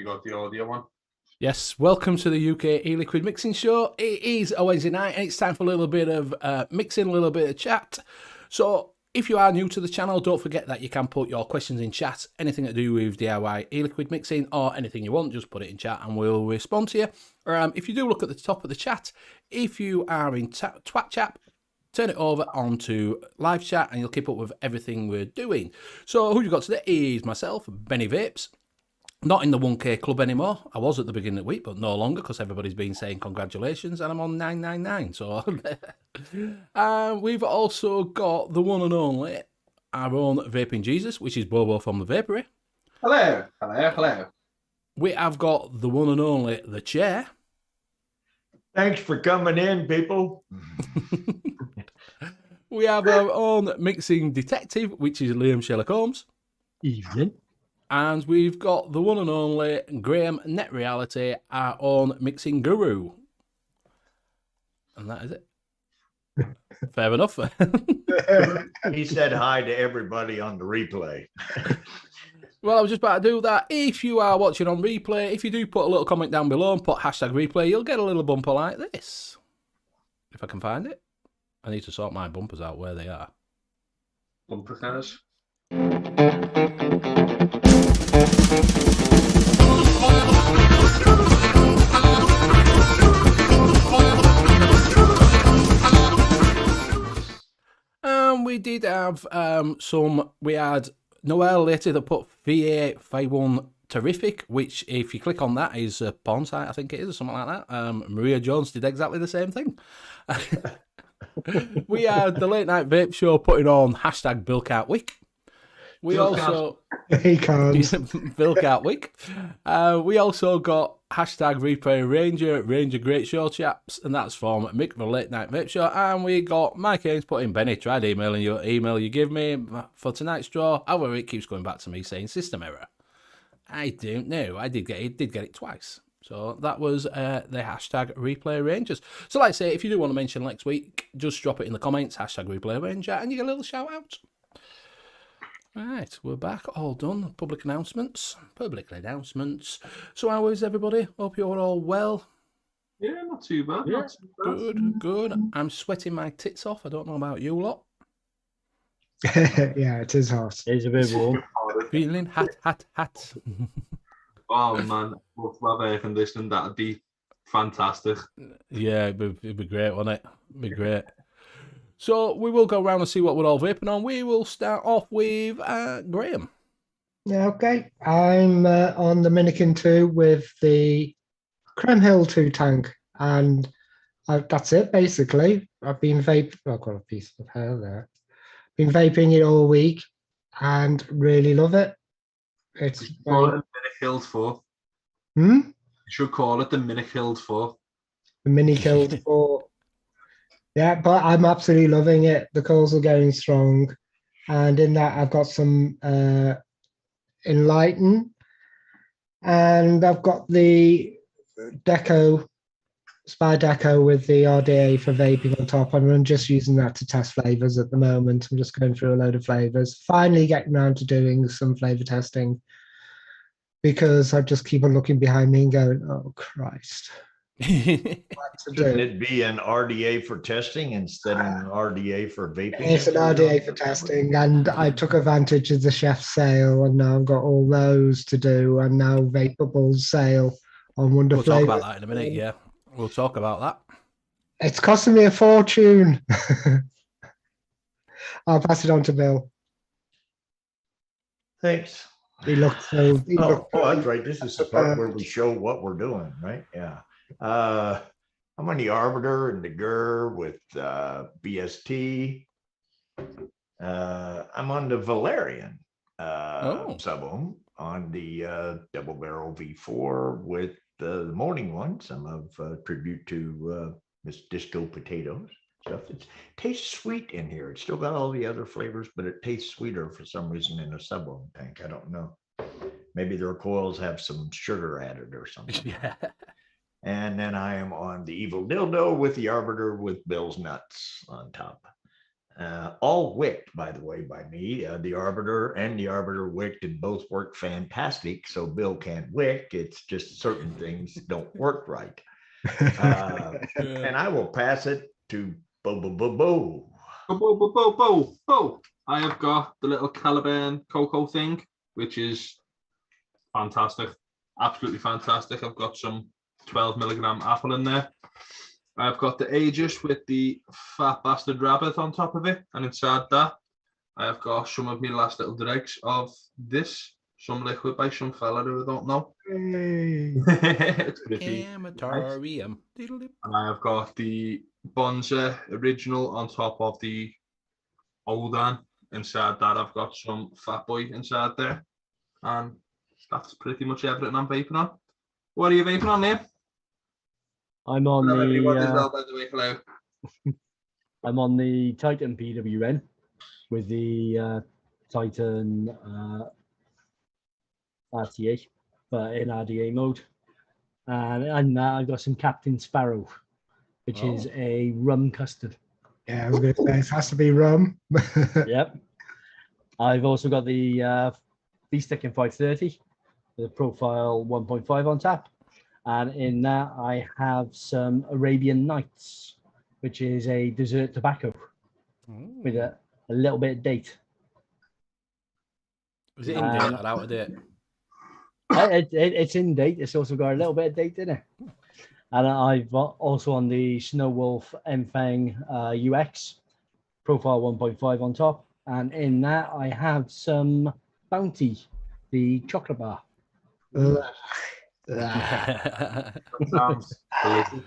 you got the audio one? Yes, welcome to the U.K.E-liquid Mixing Show. It is a Wednesday night and it's time for a little bit of mixing, a little bit of chat. So if you are new to the channel, don't forget that you can put your questions in chat. Anything to do with DIY e-liquid mixing or anything you want, just put it in chat and we'll respond to you. If you do look at the top of the chat, if you are in Twat Chat, turn it over onto live chat and you'll keep up with everything we're doing. So who you got today is myself, Benny Vapes. Not in the 1K club anymore. I was at the beginning of the week, but no longer because everybody's been saying congratulations and I'm on 999. So we've also got the one and only, our own Vaping Jesus, which is Bobo from the Vapory. Hello, hello, hello. We have got the one and only, the Chair. Thanks for coming in, people. We have our own mixing detective, which is Liam Sherlock Holmes. Evening. And we've got the one and only Graham Net Reality, our own mixing guru. And that is it. Fair enough. He said hi to everybody on the replay. Well, I was just about to do that. If you are watching on replay, if you do put a little comment down below and put hashtag replay, you'll get a little bumper like this. If I can find it. I need to sort my bumpers out where they are. Bumper cars. We did have we had Noel later that put VA51 Terrific, which if you click on that is a porn site, I think it is, or something like that. Maria Jones did exactly the same thing. We had the Late Night Vape Show putting on hashtag Bill Can't Wick. We also He can't. Bill Can't Wick. We also got hashtag Replay Ranger great show chaps, and that's from Mick the Late Night Vape Show. And we got Mike Haynes putting Benny tried emailing your email you give me for tonight's draw. However, it keeps going back to me saying system error. I don't know. I did get it twice. So that was the hashtag Replay Rangers. So like I say, if you do want to mention next week, just drop it in the comments, hashtag Replay Ranger, and you get a little shout out. Right, we're back, all done. Public announcements. So how is everybody? Hope you're all well. Yeah, not too bad. Yeah. Not too bad. Good. I'm sweating my tits off. I don't know about you lot. Yeah, it is hot. It's a bit warm. Feeling hot. Oh man, love to have air conditioning. That'd be fantastic. Yeah, it'd be great, wouldn't it? It'd be great. So we will go around and see what we're all vaping on. We will start off with Graham. Yeah, okay. I'm on the Minikin 2 with the Creme Hill 2 tank, and that's it basically. I've been vaping. I've got a piece of hair there. Been vaping it all week, and really love it. It's Call it the Minute Killed 4. You should call it the Minute Killed 4. the Mini Killed 4. Yeah, but I'm absolutely loving it. The calls are going strong, and in that I've got some Enlighten, and I've got the Spy Deco with the RDA for vaping on top, and I'm just using that to test flavors at the moment. I'm just going through a load of flavors, finally getting around to doing some flavor testing, because I just keep on looking behind me and going, oh Christ. Shouldn't it be an RDA for testing instead of an RDA for vaping? It's an RDA for testing, and I took advantage of the chef's sale, and now I've got all those to do, and now Vapable's sale on Wonder We'll talk Flavor. about that in a minute, yeah. We'll talk about that. It's costing me a fortune. I'll pass it on to Bill. Thanks. He looked so. Oh, that's right. This is the part where we show what we're doing, right? Yeah. I'm on the Arbiter and the GUR with BST. I'm on the Valerian sub-ohm on the double barrel V4 with the morning one. Some of tribute to Miss Disco Potatoes stuff. It tastes sweet in here. It's still got all the other flavors, but it tastes sweeter for some reason in a sub-ohm tank. I don't know. Maybe their coils have some sugar added or something. Yeah. And then I am on the Evil Dildo with the Arbiter with Bill's Nuts on top. all wicked, by the way, by me. The Arbiter and the Arbiter wicked, and both work fantastic. So Bill can't wick. It's just certain things don't work right. And I will pass it to Bo. Bo, bo, bo, bo, bo, bo. I have got the little Caliban cocoa thing, which is fantastic. Absolutely fantastic. I've got some 12 milligram apple in there. I've got the Aegis with the fat bastard rabbit on top of it, and inside that I have got some of my last little dregs of this, some liquid by some fella who I don't know. It's pretty Amatorium. nice. And I have got the Bonza original on top of the old one. Inside that I've got some Fat Boy inside there, and that's pretty much everything I'm vaping on. What are you vaping on, Liam? I'm on Hello, everyone as the well, by the way. Hello. I'm on the Titan PWN with the Titan RTA, but in RDA mode, and I've got some Captain Sparrow, which is a rum custard. Yeah, I was going to say it has to be rum. Yep. I've also got the V-Stick in 530, the Profile 1.5 on tap. And in that, I have some Arabian Nights, which is a dessert tobacco with a little bit of date. Was it in date or out of date? It's in date. It's also got a little bit of date in it. And I've got also on the Snow Wolf Enfang UX, Profile 1.5 on top. And in that, I have some Bounty, the chocolate bar. Sounds delicious.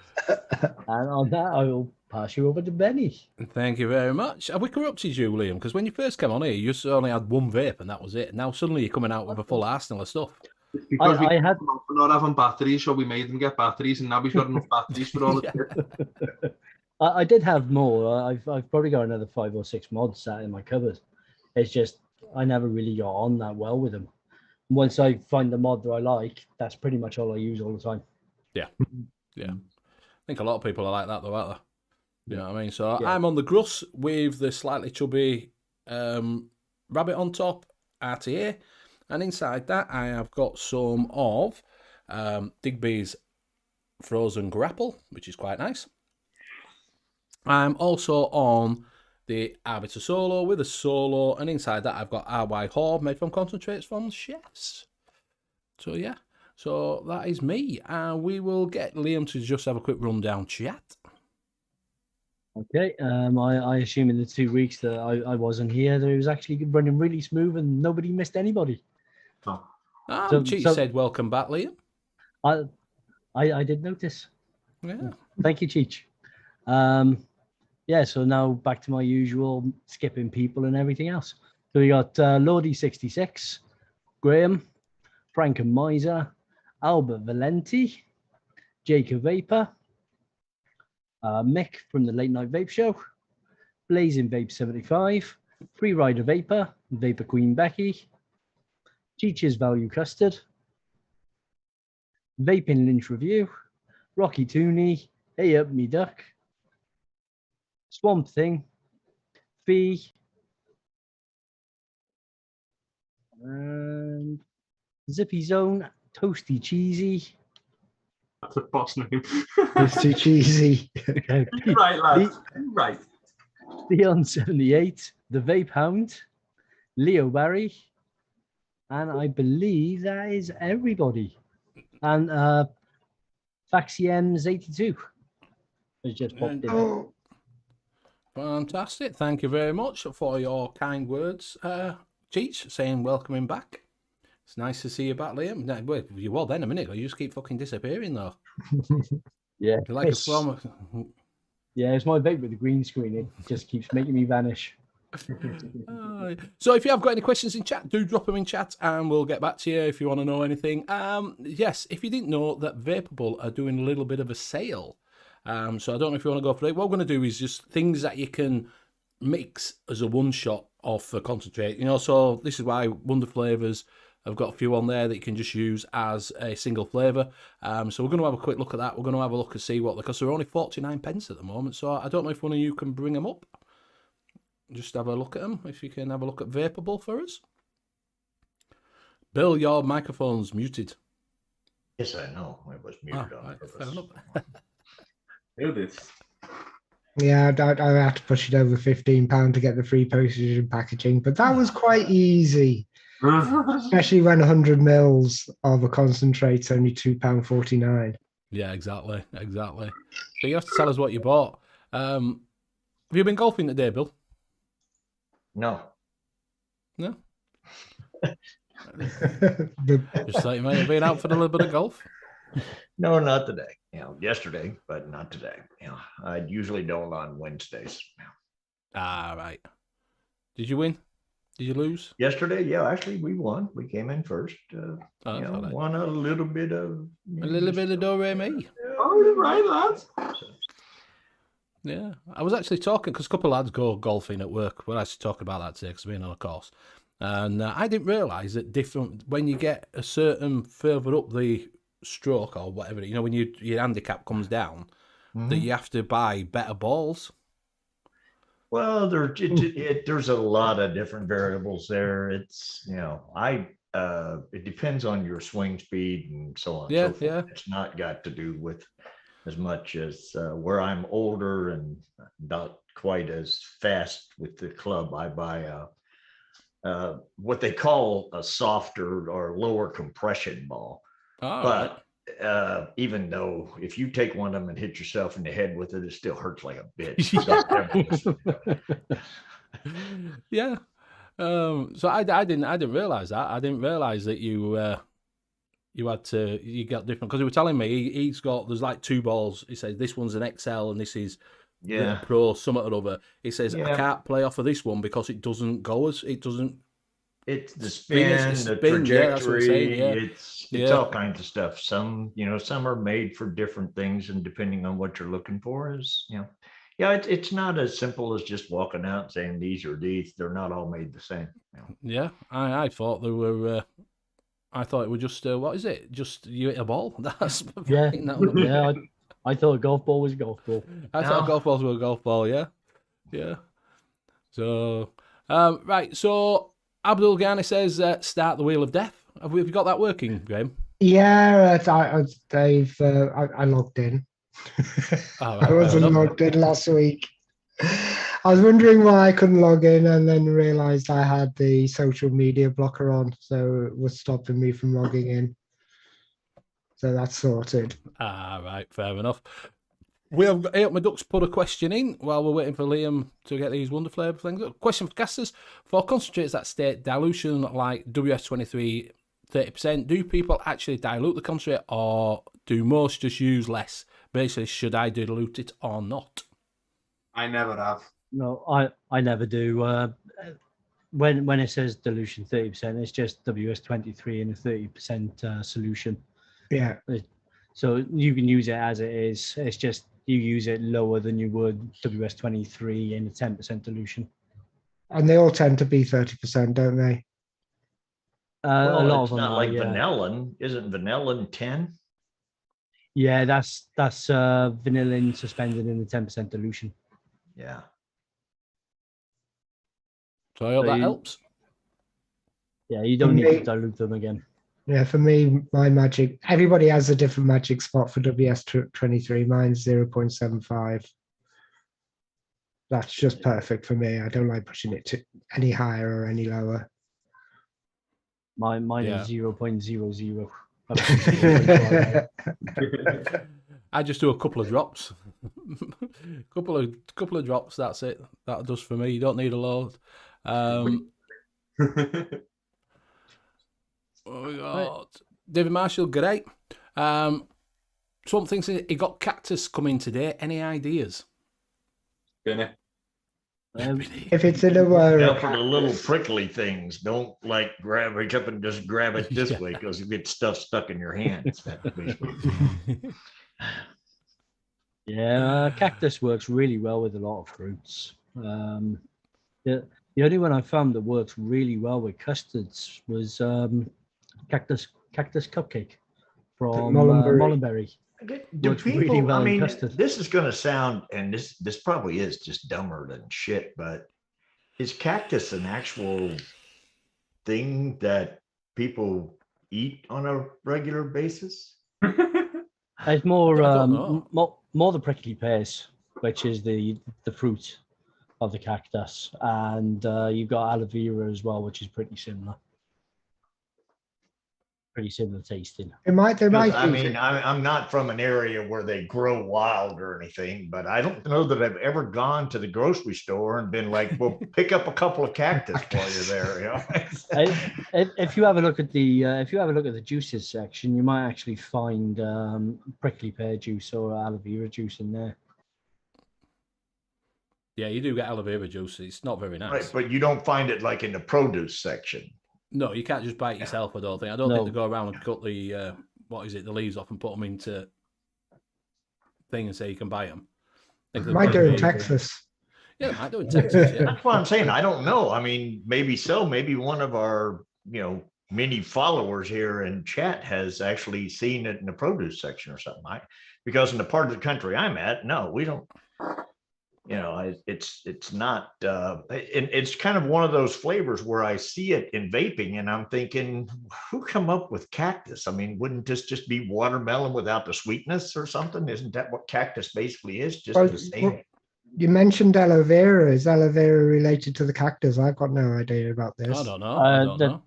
And on that, I will pass you over to Benny. Thank you very much. Have we corrupted you, Liam? Because when you first came on here, you just only had one vape and that was it. Now suddenly you're coming out with a full arsenal of stuff. Because I had for not having batteries, so we made them get batteries, and now we've got enough batteries for all of it. I did have more. I've probably got another 5 or 6 mods sat in my cupboard. It's just I never really got on that well with them. Once I find the mod that I like, that's pretty much all I use all the time. Yeah. I think a lot of people are like that though, aren't they? You know what I mean? So I'm on the Gruss with the slightly chubby rabbit on top, RTA. And inside that, I have got some of Digby's Frozen Grapple, which is quite nice. I'm also on the Arbiter Solo with a Solo, and inside that I've got RY Horde made from concentrates from chefs. So yeah, so that is me. We will get Liam to just have a quick rundown chat. Okay, I assume in the 2 weeks that I wasn't here, that it was actually running really smooth and nobody missed anybody. Cheech said, "Welcome back, Liam." I did notice. Yeah. Thank you, Cheech. Yeah, so now back to my usual skipping people and everything else. So we got Lordy66, Graham, Frank and Miser, Albert Valenti, Jacob Vapor, Mick from the Late Night Vape Show, Blazing Vape 75, Free Rider Vapor, Vapor Queen Becky, Cheech's Value Custard, Vaping Lynch Review, Rocky Tooney, Hey Up Me Duck, Swamp Thing, Fee, and Zippy Zone, Toasty Cheesy. That's a boss name. It's too cheesy. Right, lads. Right. Theon 78, The Vape Hound, Leo Barry, and I believe that is everybody. And Faxiems 82 has just popped in. Oh, Fantastic. Thank you very much for your kind words, Cheech, saying welcoming back. It's nice to see you back, Liam. No, well, you were then a minute ago. You just keep fucking disappearing, though. Yeah. You're like a from. Yeah, it's my vape with the green screen. It just keeps making me vanish. So if you have got any questions in chat, do drop them in chat and we'll get back to you if you want to know anything. Yes, if you didn't know that Vapable are doing a little bit of a sale. So I don't know if you want to go for it. What we're going to do is just things that you can mix as a one-shot of a concentrate. You know, so this is why Wonder Flavors have got a few on there that you can just use as a single flavour. So we're going to have a quick look at that. We're going to have a look and see what, because they're only 49 pence at the moment. So I don't know if one of you can bring them up. just have a look at them. If you can have a look at Vaporable for us. Bill, your microphone's muted. Yes, I know. I was muted on Right, purpose. fair enough. Do this. Yeah, I had to push it over £15 to get the free postage and packaging, but that was quite easy, especially when 100 mils of a concentrate's only £2.49. Yeah, exactly. So you have to tell us what you bought. Have you been golfing today, Bill? No. No? The- Just thought you might have been out for a little bit of golf. No, not today. Yesterday, but not today. I usually don't on Wednesdays. Right. Did you win? Did you lose? Yesterday, yeah, actually we won. We came in first. Won a little bit of do-re-mi. Oh, right, lads. Yeah, I was actually talking because a couple of lads go golfing at work. We're actually talking about that today because we're on a course, and I didn't realise that when you get a certain further up the stroke or whatever, when your handicap comes down, that you have to buy better balls. Well, there's a lot of different variables there. It's it depends on your swing speed and so on and so forth. Yeah. It's not got to do with as much as where I'm older and not quite as fast with the club. I buy what they call a softer or lower compression ball. But even though if you take one of them and hit yourself in the head with it, it still hurts like a bitch. Yeah. So I didn't realize that. I didn't realize that you got different, because he was telling me there's like two balls. He says this one's an XL and this is a Pro something or other. He says I can't play off of this one because it doesn't go as it doesn't. It's the spin, the trajectory. It's all kinds of stuff. Some are made for different things, and depending on what you're looking for it's not as simple as just walking out and saying these are these. They're not all made the same. Yeah, I thought they were. I thought it was just what is it? Just you hit a ball. That's yeah. I thought a golf ball was a golf ball. I thought golf balls were a golf ball. Yeah. So, right. So Abdul Ghani says, "Start the wheel of death." Have you got that working, Graham? Yeah, I logged in. I wasn't logged in last week. I was wondering why I couldn't log in, and then realized I had the social media blocker on, so it was stopping me from logging in. So that's sorted. Right, fair enough. We have my ducks put a question in while we're waiting for Liam to get these Wonder Flavour things. Question for casters: for concentrates that state dilution like WS23 30%, do people actually dilute the concentrate, or do most just use less? Basically, should I dilute it or not? I never have. No, I never do. When it says dilution 30%, it's just WS23 in a 30% solution. Yeah. So you can use it as it is. It's just you use it lower than you would WS23 in a 10% dilution. And they all tend to be 30%, don't they? Well, a lot it's of them not are, like yeah. vanillin. Isn't vanillin 10? Yeah, that's vanillin suspended in the 10% dilution. Yeah. So I hope that helps. Yeah, you don't need to dilute them again. Yeah, for me, everybody has a different magic spot for WS23. Mine's 0.75. That's just perfect for me. I don't like pushing it to any higher or any lower. Mine is 0.00. I just do a couple of drops. couple of drops, that's it. That does for me. You don't need a load. Oh my God. David Marshall, great. Something thinks he got Cactus coming today. Any ideas? Benny. If it's in a word, For the little prickly things, don't reach up and just grab it this way, because you get stuff stuck in your hands. Yeah, Cactus works really well with a lot of fruits. The only one I found that works really well with custards was Cactus Cupcake from Mullenberry. Do Works people, really well in I mean, custard. this is going to sound, and this probably is just dumber than shit, but Is cactus an actual thing that people eat on a regular basis? It's more I don't know. more the prickly pears, which is the fruit of the cactus, and you've got aloe vera as well, which is pretty similar tasting. They might I use mean, it. I'm not from an area where they grow wild or anything, but I don't know that I've ever gone to the grocery store and been like, well, pick up a couple of cactus while you're there. You know? If you have a look at the juices section, you might actually find prickly pear juice or aloe vera juice in there. Yeah, you do get aloe vera juice. It's not very nice. Right, but you don't find it like in the produce section. No, you can't just buy it yourself. I don't think. I don't think they go around and cut the the leaves off and put them into thing and say you can buy them. Might do in Texas. Yeah, they might do in Texas. Yeah. That's what I'm saying. I don't know. I mean, maybe so. Maybe one of our, many followers here in chat has actually seen it in the produce section or something. Because in the part of the country I'm at, no, we don't. It's not. It's kind of one of those flavors where I see it in vaping, and I'm thinking, who come up with cactus? I mean, wouldn't this just be watermelon without the sweetness or something? Isn't that what cactus basically is? Just the same. You mentioned aloe vera. Is aloe vera related to the cactus? I've got no idea about this. I don't know.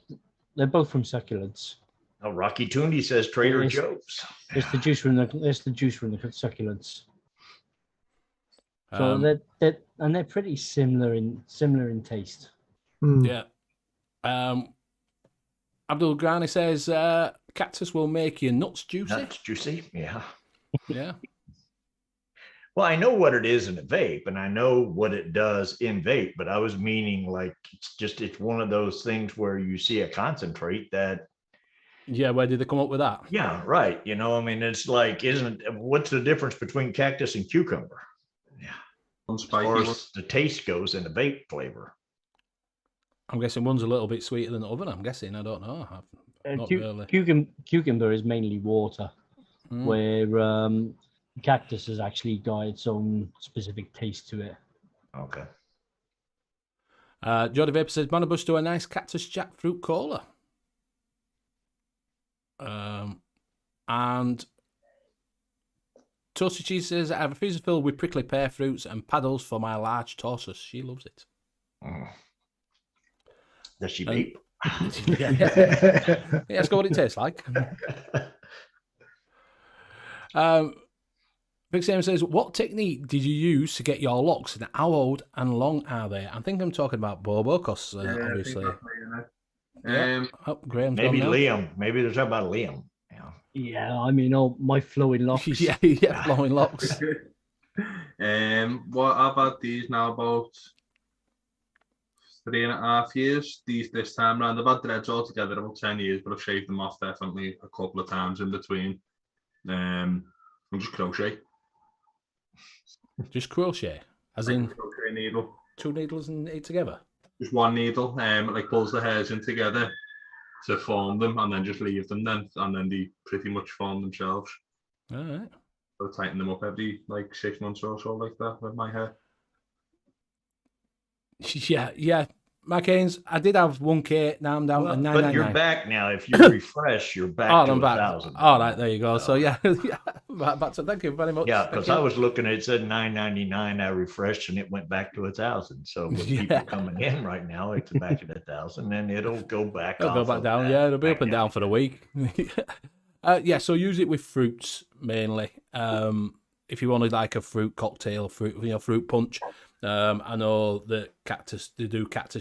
They're both from succulents. Oh, Rocky Tooney says Trader Joe's. It's the juice from the succulents. So they're pretty similar in taste. Yeah. Abdul Ghani says cactus will make your nuts juicy. Nuts juicy, yeah. Yeah. Well, I know what it is in a vape, and I know what it does in vape, but I was meaning like it's one of those things where you see a concentrate that. Yeah, where did they come up with that? Yeah, right. I mean, it's like, what's the difference between cactus and cucumber? Yeah. As far as the taste goes in the vape flavor. I'm guessing one's a little bit sweeter than the other. I'm guessing. I don't know. Not really. Cucumber is mainly water, where cactus has actually got its own specific taste to it. Okay. Jody Vapor says, Manabus do a nice cactus jackfruit cola. And Toasted Cheese says, I have a freezer filled with prickly pear fruits and paddles for my large tortoise. She loves it. Does she vape? Yeah, let's go what it tastes like. Big Sam says, what technique did you use to get your locks and how old and long are they? I think I'm talking about Bobo, because obviously. Graham's maybe Liam. Maybe there's about Liam. Yeah, I mean, my flowing locks. yeah, flowing locks. What I've had these now about 3.5 years. This time round, I've had dreads all together about 10 years, but I've shaved them off definitely a couple of times in between. I'm just crochet. Just crochet, as in crochet needle. 2 needles and 8 together. Just one needle, like pulls the hairs in together to form them, and then just leave them then, and then they pretty much form themselves. All right. I'll tighten them up every 6 months or so, like that with my hair. Yeah. Mike Haynes, I did have 1K, now I'm down to 999. But you're back now. If you refresh, you're back to 1,000. All right, there you go. So yeah, back to, thank you very much. Yeah, because I was looking at it, said 999. I refreshed and it went back to 1,000. So with people coming in right now, it's back at 1,000, and it'll go back. It'll go back down. Yeah, it'll be up and down for a week. So use it with fruits mainly. If you wanted like a fruit cocktail, fruit punch. I know that Cactus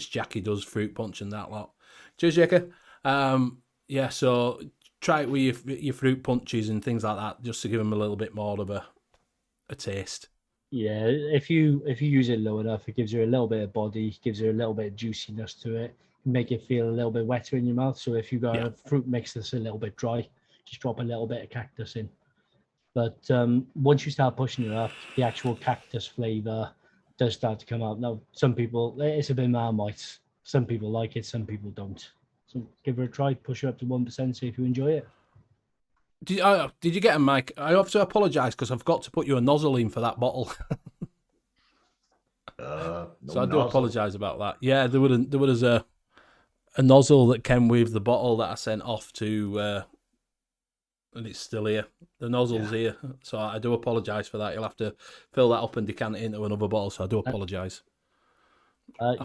Jackie does fruit punch and that lot. Cheers, Jackie. So try it with your fruit punches and things like that, just to give them a little bit more of a taste. Yeah, if you use it low enough, it gives you a little bit of body, gives you a little bit of juiciness to it, make it feel a little bit wetter in your mouth. So if you got a fruit mix that's a little bit dry, just drop a little bit of cactus in. But once you start pushing it up, the actual cactus flavor does start to come out. Now, some people, it's a bit Marmite. Some people like it, some people don't. So give it a try, push it up to 1%, see if you enjoy it. Did you get them, Mike? I have to apologise because I've got to put you a nozzle in for that bottle. So I do nozzle. apologise about that. Yeah, there was a nozzle that came with the bottle that I sent off to, and it's still here. The nozzle's here, so I do apologise for that. You'll have to fill that up and decant it into another bottle. So I do apologise.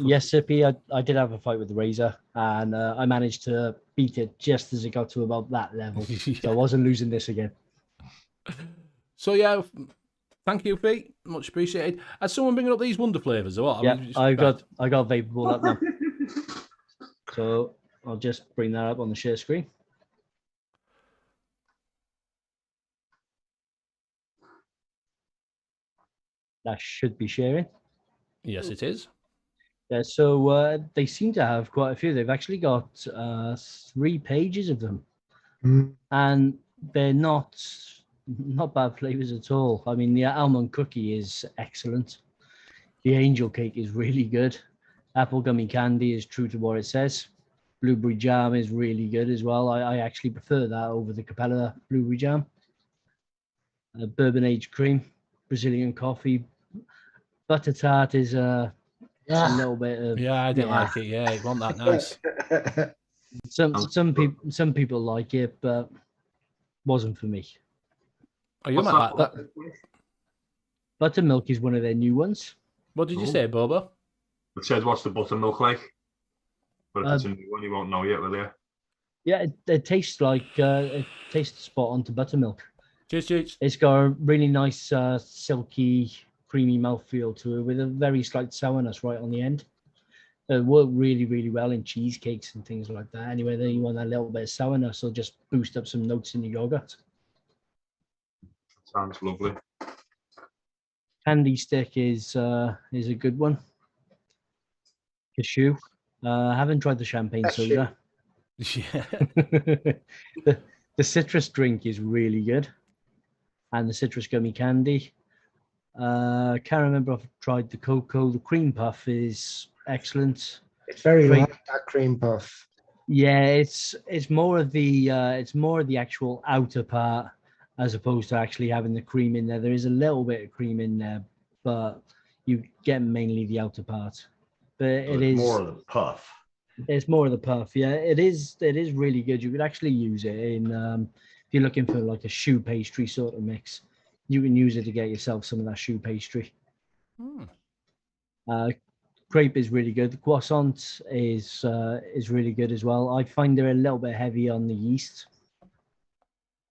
Yes, Sippy, I did have a fight with the razor, and I managed to beat it just as it got to about that level. So I wasn't losing this again. So yeah, thank you, Pete. Much appreciated. Has someone bringing up these wonder flavours or what? Yeah, I got Vaporable up now. So I'll just bring that up on the share screen. That should be sharing. Yes, it is. Yeah, so they seem to have quite a few. They've actually got 3 pages of them, and they're not bad flavors at all. I mean, the almond cookie is excellent. The angel cake is really good. Apple gummy candy is true to what it says. Blueberry jam is really good as well. I actually prefer that over the Capella blueberry jam. Bourbon aged cream, Brazilian coffee. Butter tart is a little bit of I didn't like it. Yeah, it wasn't that nice. some people like it, but wasn't for me. Oh, you might like that. Buttermilk is one of their new ones. What did you say, Bobo? It says, what's the buttermilk like? But if it's a new one, you won't know yet, will you? Yeah, it tastes like it tastes spot on to buttermilk. Cheers. It's got a really nice silky, creamy mouthfeel to it with a very slight sourness right on the end. It worked really, really well in cheesecakes and things like that. Anyway, then you want that little bit of sourness, so just boost up some notes in your yogurt. Sounds lovely. Candy stick is a good one. Cashew. I haven't tried the champagne soda. Yeah. The citrus drink is really good, and the citrus gummy candy. Can't remember if I've tried the cocoa. The cream puff is excellent. It's very light, that cream puff. Yeah, it's more of the actual outer part as opposed to actually having the cream in there. There is a little bit of cream in there, but you get mainly the outer part. But it is more of the puff. It's more of the puff. Yeah, it is really good. You could actually use it in if you're looking for like a choux pastry sort of mix. You can use it to get yourself some of that choux pastry. Crepe is really good. The croissant is really good as well. I find they're a little bit heavy on the yeast,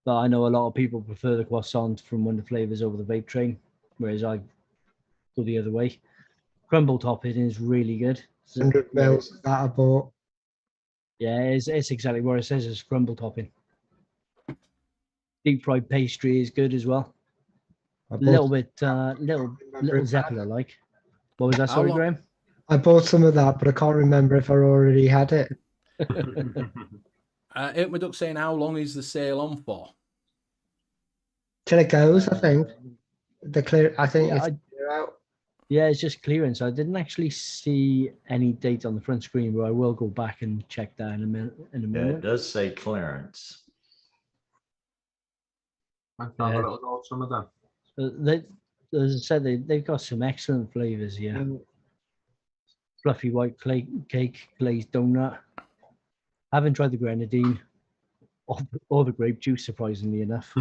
but I know a lot of people prefer the croissant from Wonder Flavors over the vape train, whereas I go the other way. Crumble topping is really good. 100 mils that I bought. Yeah, it's exactly what it says. It's crumble topping. Deep fried pastry is good as well. A little Zeppler like. What was that? Sorry, Graham. I bought some of that, but I can't remember if I already had it. Duck saying, how long is the sale on for? Till it goes, I think. I think it's clear out. Yeah, it's just clearance. I didn't actually see any date on the front screen, but I will go back and check that in a minute. Yeah, it does say clearance. I found a little note some of them. As I said, they've got some excellent flavors here. Fluffy white cake, glazed donut. I haven't tried the grenadine or the grape juice, surprisingly enough.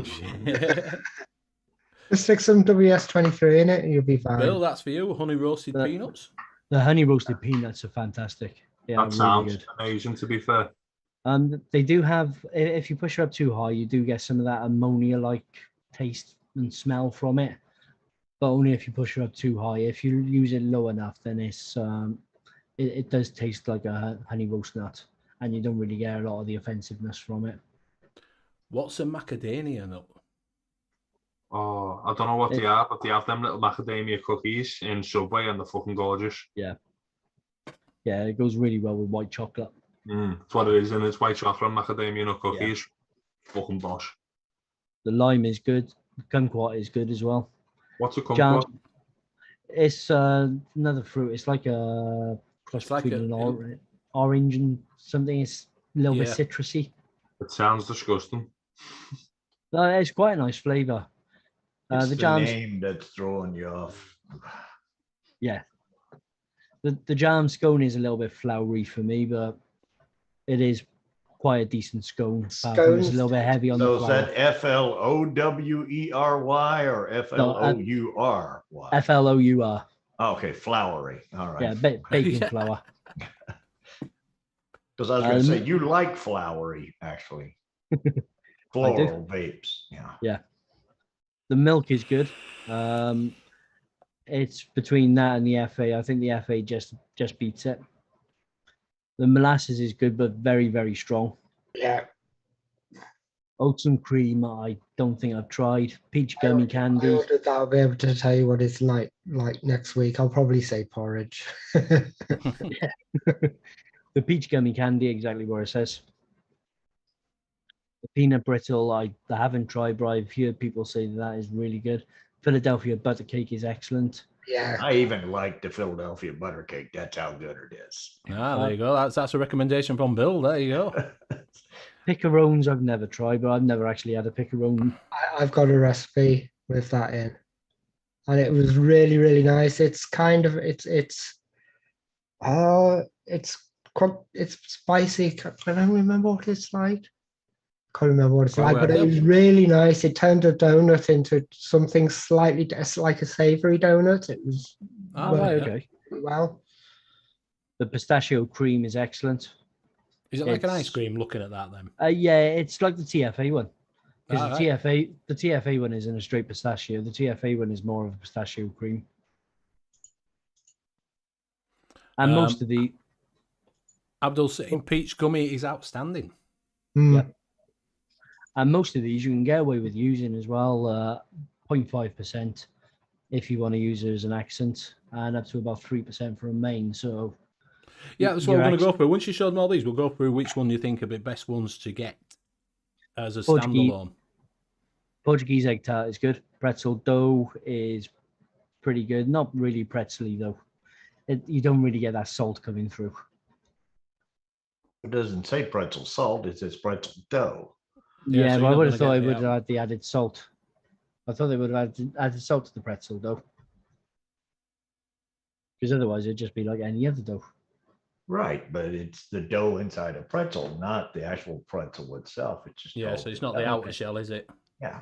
Just stick some WS-23 in it and you'll be fine. Bill, that's for you. Honey roasted peanuts. The honey roasted peanuts are fantastic. Yeah, that really sounds good. amazing, to be fair. They do have, if you push it up too high, you do get some of that ammonia-like taste and smell from it. But only if you push it up too high. If you use it low enough, then it does taste like a honey roast nut, and you don't really get a lot of the offensiveness from it. What's a macadamia nut? Oh, I don't know what they are, but they have them little macadamia cookies in Subway, and they're fucking gorgeous. Yeah, it goes really well with white chocolate. That's what it is, and it's white chocolate and macadamia nut cookies. Yeah. Fucking bosh. The lime is good. The kumquat is good as well. What's a kumquat? It's another fruit. It's like a cross between an orange and something. It's a little bit citrusy. It sounds disgusting. It's quite a nice flavour. It's the name that's throwing you off. Yeah. The jam scone is a little bit floury for me, but it is quite a decent scone. It's a little bit heavy on the So is flour. that FLOWERY or FLOURY? FLOUR. Okay, floury. All right. Yeah, baking Yeah. flour. Because I was going to say, you like flowery, actually. Floral vapes. Yeah. Yeah. The milk is good. It's between that and the FA. I think the FA just beats it. The molasses is good, but very, very strong. Yeah. Oats and cream, I don't think I've tried. Peach gummy I candy. ordered that. I'll be able to tell you what it's like next week. I'll probably say porridge. The peach gummy candy, exactly where it says. The peanut brittle, I haven't tried, but I've heard people say that is really good. Philadelphia butter cake is excellent. Yeah. I even like the Philadelphia butter cake. That's how good it is. There you go. That's a recommendation from Bill. There you go. Picarones I've never tried, but I've never actually had a picarone. I've got a recipe with that in, and it was really, really nice. It's kind of it's spicy. I don't remember what it's like. Can't remember what it's like, but it was really nice. It turned a donut into something slightly like a savory donut. It was Okay. Well, the pistachio cream is excellent. Is it like an ice cream? Looking at that, then. Yeah, it's like the TFA one. Because Right. the TFA one is in a straight pistachio. The TFA one is more of a pistachio cream. And most of the Abdul saying peach gummy is outstanding. Yeah. And most of these you can get away with using as well, 0.5% if you want to use it as an accent, and up to about 3% for a main. So yeah, that's what we're going to go through. Once you show them all these, we'll go through which one you think are the best ones to get as a standalone. Portuguese egg tart is good. Pretzel dough is pretty good. Not really pretzely though. You don't really get that salt coming through. It doesn't say pretzel salt. It says pretzel dough. Yeah, but I would have thought it would have had the added salt. I thought they would have added salt to the pretzel dough. Because otherwise it'd just be like any other dough. Right, but it's the dough inside a pretzel, not the actual pretzel itself. It's just so it's not the outer shell, is it? Yeah.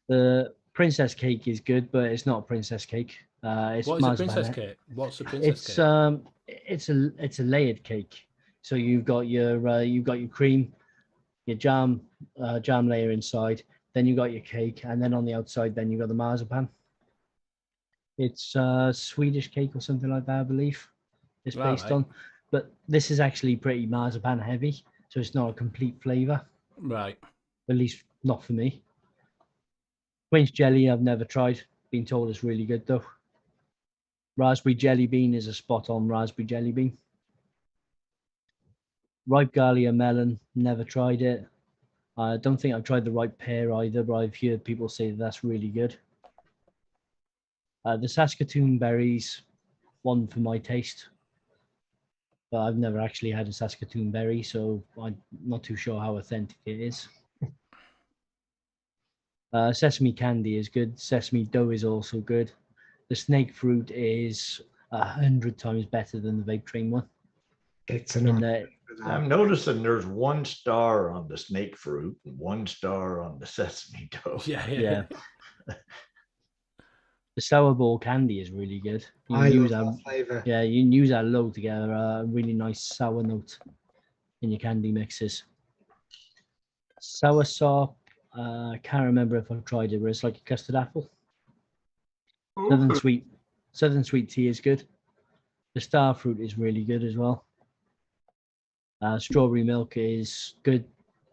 The princess cake is good, but it's not a princess cake. It's what is a princess cake? What's a princess cake? It's a layered cake. So you've got your cream, your jam layer inside, then you got your cake, and then on the outside, then you got the marzipan. It's Swedish cake or something like that, I believe. It's based on, but this is actually pretty marzipan heavy, so it's not a complete flavor. Right. At least not for me. Quince jelly, I've never tried. Been told it's really good though. Raspberry jelly bean is a spot on raspberry jelly bean. Ripe Galia melon, never tried it. I don't think I've tried the ripe pear either, but I've heard people say that's really good. The Saskatoon berries, one for my taste. But I've never actually had a Saskatoon berry, so I'm not too sure how authentic it is. Sesame candy is good. Sesame dough is also good. The snake fruit is 100 times better than the vape train one. I'm noticing there's 1 star on the snake fruit and 1 star on the sesame dough. Yeah. The sour ball candy is really good. You I can use love that flavor. Yeah, you can use that low to get a really nice sour note in your candy mixes. Sour sop, can't remember if I've tried it, but it's like a custard apple. Southern sweet tea is good. The star fruit is really good as well. Strawberry milk is good.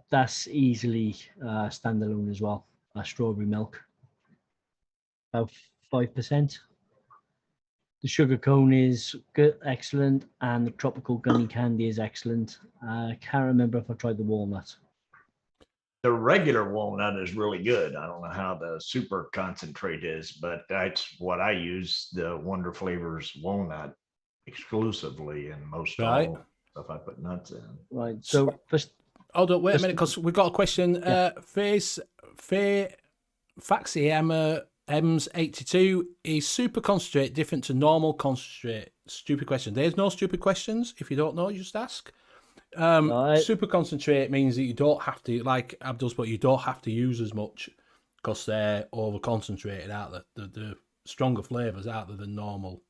That's easily standalone as well. Strawberry milk, about 5%. The sugar cone is good, excellent, and the tropical gummy candy is excellent. Can't remember if I tried the walnut. The regular walnut is really good. I don't know how the super concentrate is, but that's what I use, the Wonder Flavors walnut exclusively in most all stuff I put nuts in. Right. So first, hold up, wait a minute, because we've got a question. Faye Faxiema Ems82, is super concentrate different to normal concentrate? Stupid question. There's no stupid questions. If you don't know, you just ask. Super concentrate means that you don't have to, like Abdul's, but you don't have to use as much because they're over concentrated out there. The stronger flavors out there than normal.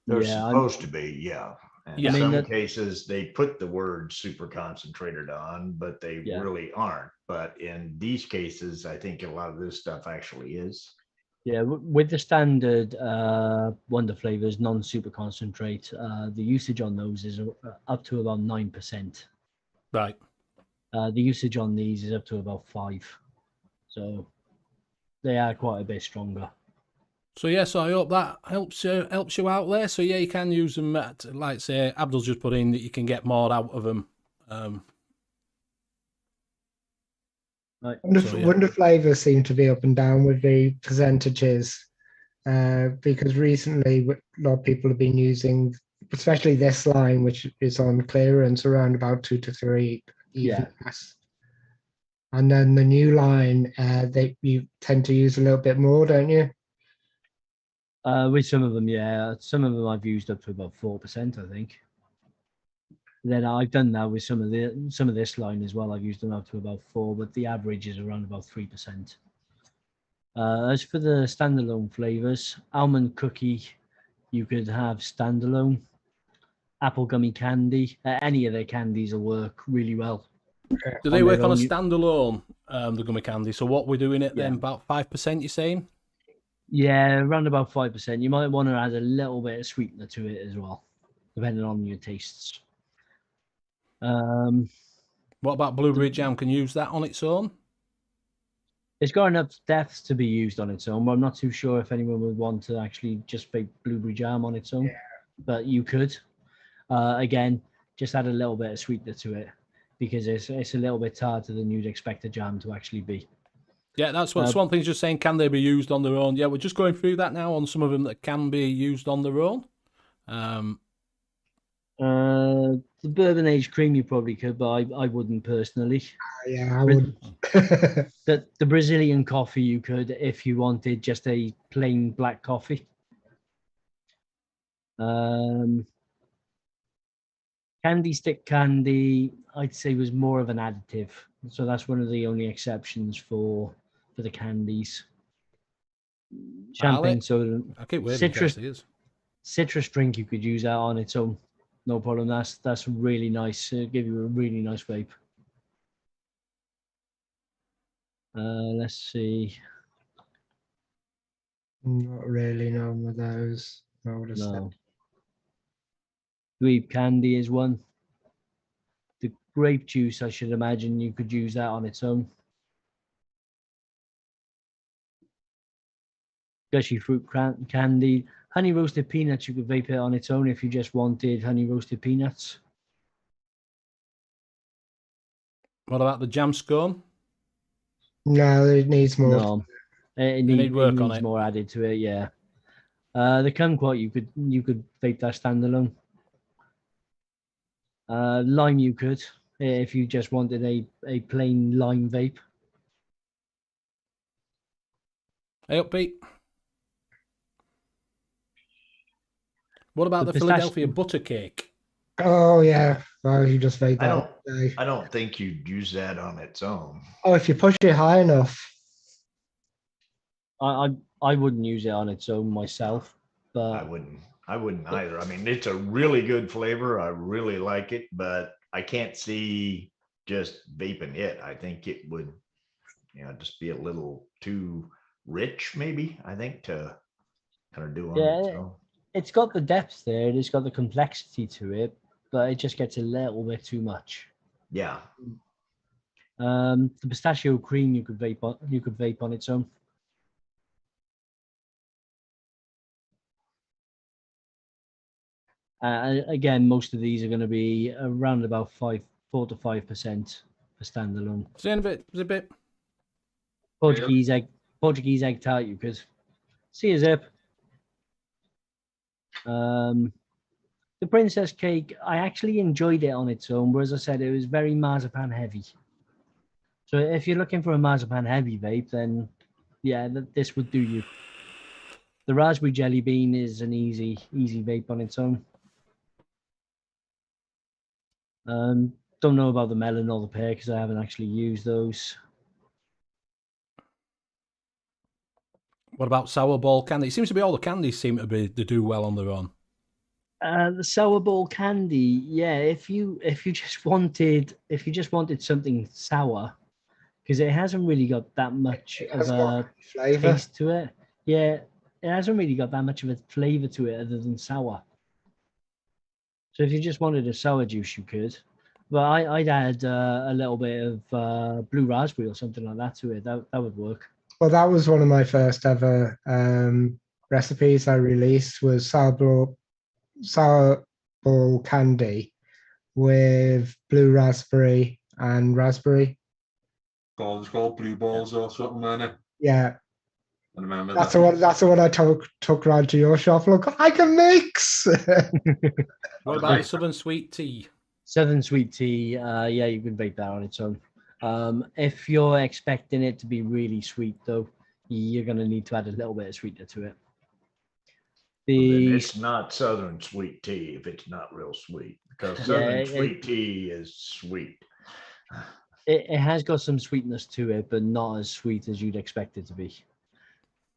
They're Yeah, supposed to be, yeah. And Yeah. in I mean, some that- cases, they put the word super concentrated on, but they Yeah. really aren't. But in these cases, I think a lot of this stuff actually is. Yeah, with the standard Wonder flavors, non-super concentrate, the usage on those is up to about 9%. Right. The usage on these is up to about 5%. So they are quite a bit stronger. So yeah, so I hope that helps you out there. So yeah, you can use them. Like say Abdul's just put in that you can get more out of them. Right. Wonder flavors seem to be up and down with the percentages because recently a lot of people have been using, especially this line, which is on clearance around about 2 to 3 even Yeah. less. And then the new line, you tend to use a little bit more, don't you? With some of them, yeah. Some of them I've used up to about 4%, I think. Then I've done that with some of this line as well. I've used them up to about 4%, but the average is around about 3%. As for the standalone flavors, almond cookie, you could have standalone. Apple gummy candy, any of their candies will work really well. Do they work on a own, standalone, the gummy candy? So what we're doing it then, Yeah. about 5%, you're saying? Yeah, around about 5%. You might want to add a little bit of sweetener to it as well, depending on your tastes. What about blueberry jam? Can you use that on its own? It's got enough depth to be used on its own, but I'm not too sure if anyone would want to actually just bake blueberry jam on its own. But you could. Again, just add a little bit of sweetener to it because it's a little bit tartar than you'd expect a jam to actually be. Yeah, that's what Swamp Thing's just saying. Can they be used on their own? Yeah, we're just going through that now on some of them that can be used on their own. The bourbon aged cream you probably could, but I wouldn't personally. Yeah, I would. The Brazilian coffee you could if you wanted just a plain black coffee. Candy stick candy, I'd say, was more of an additive, so that's one of the only exceptions for the candies. Champagne soda, I keep waiting for citrus drink, you could use that on its own, no problem. That's really nice. It'll give you a really nice vape. Let's see. Not really none of those. No. Dweeb candy is one. The grape juice, I should imagine you could use that on its own. Gushy fruit candy. Honey roasted peanuts, you could vape it on its own if you just wanted honey roasted peanuts. What about the jam scone? No, it needs more. No, it needs more added to it. Yeah, the kumquat you could vape that standalone. Lime you could if you just wanted a plain lime vape. Hey, upbeat. What about the Philadelphia butter cake? Oh yeah, well you just vape that. I don't think you'd use that on its own. Oh, if you push it high enough. I wouldn't use it on its own myself, but I wouldn't either. I mean, it's a really good flavor. I really like it, but I can't see just vaping it. I think it would, just be a little too rich, maybe, I think, to kind of do on its own. It's got the depth there. It's got the complexity to it, but it just gets a little bit too much. Yeah. The pistachio cream you could vape on its own. Again, most of these are going to be around about 4 to 5% for standalone. Saying a bit. Portuguese egg tart you could. See a zip. The princess cake, I actually enjoyed it on its own, but as I said, it was very marzipan heavy. So if you're looking for a marzipan heavy vape, then yeah, this would do you. The raspberry jelly bean is an easy vape on its own. Don't know about the melon or the pear because I haven't actually used those. What about sour ball candy? It seems to be all the candies seem to be they do well on their own. The sour ball candy, yeah. If you just wanted something sour, because it hasn't really got that much of a Flavor. taste to it. Yeah, it hasn't really got that much of a flavor to it other than sour. So if you just wanted a sour juice, you could. But I'd add a little bit of blue raspberry or something like that to it. That would work. Well, that was one of my first ever recipes I released was sour ball candy with blue raspberry and raspberry. It's called blue balls or something, weren't it? Yeah, I remember that's the one. That's the one I took round to your shop. Look, I can mix. What about Southern Sweet Tea? Southern sweet tea, yeah, you can bake that on its own. If you're expecting it to be really sweet, though, you're going to need to add a little bit of sweetener to it. Then it's not Southern sweet tea if it's not real sweet, because Southern sweet tea is sweet. It has got some sweetness to it, but not as sweet as you'd expect it to be.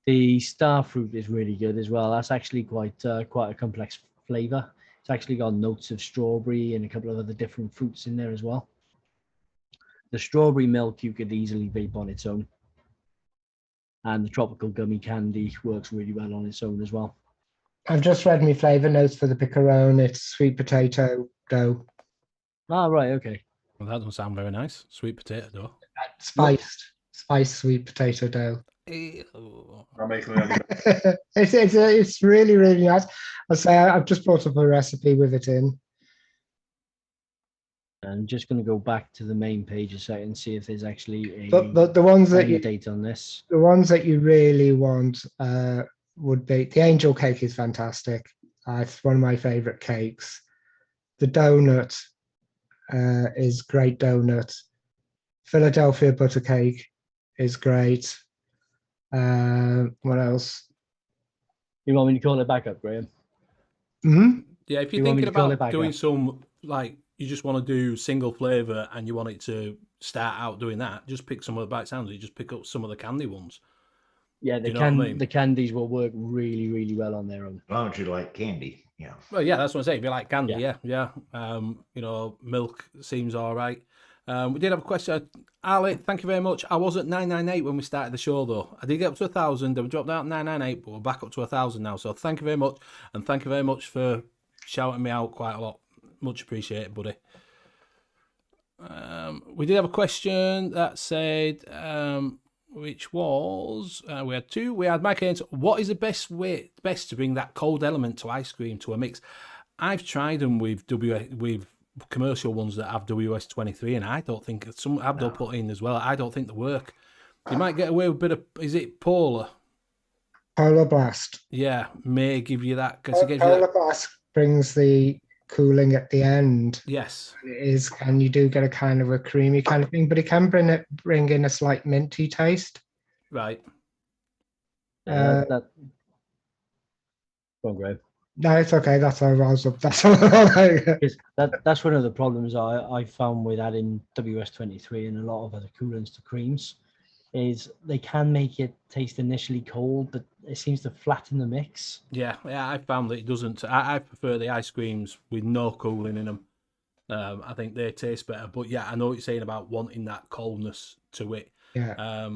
The star fruit is really good as well. That's actually quite a complex flavor. It's actually got notes of strawberry and a couple of other different fruits in there as well. The strawberry milk you could easily vape on its own. And the tropical gummy candy works really well on its own as well. I've just read my flavor notes for the picarone. It's sweet potato dough. Ah, right, okay. Well, that doesn't sound very nice. Sweet potato dough. Spiced sweet potato dough. I'm making it. It's really, really nice. I'll say I've just brought up a recipe with it in. I'm just going to go back to the main page a second and see if there's actually But the ones that date on this. The ones that you really want would be the angel cake is fantastic. It's one of my favorite cakes. The donut is great donut. Philadelphia butter cake is great. What else? You want me to call it back up, Graham? Mm-hmm. Yeah, if you're thinking about doing some, like, you just want to do single flavour and you want it to start out doing that, just pick some of the, by it sounds, you just pick up some of the candy ones. Yeah, the candies will work really, really well on their own. As long as you like candy, yeah. Well, yeah, that's what I'm saying. If you like candy, yeah. Milk seems all right. We did have a question. Ali, thank you very much. I was at 998 when we started the show, though. I did get up to 1,000. Then we dropped out at 998, but we're back up to 1,000 now. So thank you very much. And thank you very much for shouting me out quite a lot. Much appreciated, buddy. We did have a question that said, which was, we had two. We had Mike Haynes. What is the best to bring that cold element to ice cream to a mix? I've tried them with commercial ones that have WS23, and I don't think some Abdul put in as well. I don't think they work. You might get away with a bit of, is it Polar Blast? Yeah, may give you that because Polar Blast brings the cooling at the end. Yes, it is, and you do get a kind of a creamy kind of thing, but it can bring in a slight minty taste. Right. Go on, Graham. No, it's okay. That's all. That's all. That's one of the problems I found with adding WS23 and a lot of other coolants to creams, is they can make it taste initially cold, but it seems to flatten the mix. Yeah, I found that it doesn't. I prefer the ice creams with no cooling in them. I think they taste better. But yeah, I know what you're saying about wanting that coldness to it. Yeah.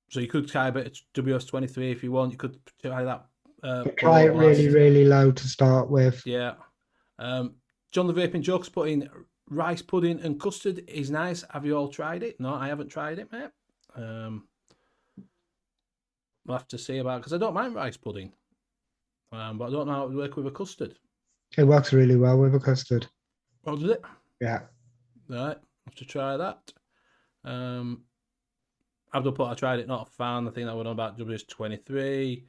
So you could try a bit of WS23 if you want. You could try that. Try it really, really low to start with. Yeah. John the Vaping Joke's put in rice pudding and custard is nice. Have you all tried it? No, I haven't tried it, mate. We'll have to see about it because I don't mind rice pudding, but I don't know how it would work with a custard. It works really well with a custard. Oh, does it? Yeah. Right, have to try that. Abdul put I tried it, not a fan. I think that went on about WS23.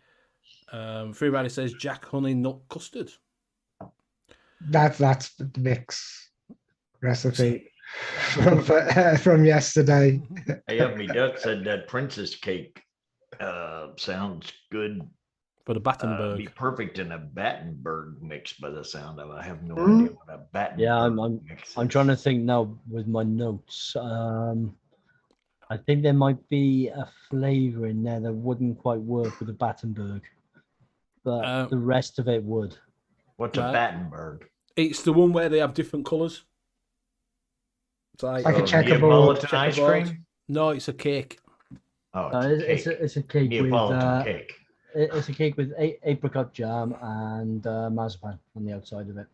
Free Rider says Jack honey nut custard. That's the mix recipe from yesterday. Hey, me duck said that princess cake sounds good. For the Be Battenberg. perfect in a Battenberg mix by the sound of it. I have no Mm. idea what a Battenberg Yeah, mix I'm is. trying to think now with my notes. I think there might be a flavour in there that wouldn't quite work with the Battenberg, but the rest of it would. What's a Right. Battenberg? It's the one where they have different colours. It's Like a Oh, checkerboard. Neapolitan ice Checkerboard. cream? No, it's a cake. Oh, It's a cake with Neapolitan cake. it's a cake with apricot jam and marzipan on the outside of it.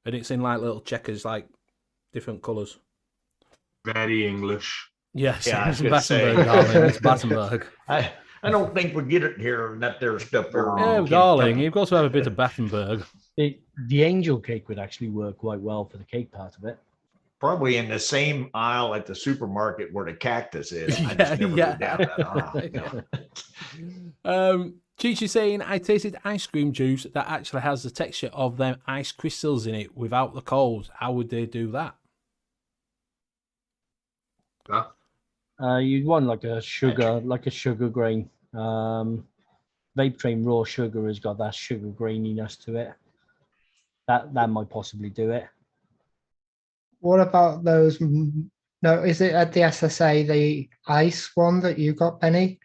And it's in like little checkers, like different colours. Very English. Yes, Yeah, I it's was gonna say. Battenberg, darling. It's Battenberg. I don't think we get it here and that there stuff there. Yeah, darling, you've got to have a bit of Battenberg. The angel cake would actually work quite well for the cake part of it. Probably in the same aisle at the supermarket where the cactus is. I just never Yeah, go down that aisle. Chichi's saying, I tasted ice cream juice that actually has the texture of them ice crystals in it without the cold. How would they do that? Yeah. You'd want like a sugar grain. Vape Train raw sugar has got that sugar graininess to it. That might possibly do it. What about those? No, is it at the SSA the ice one that you got, Benny?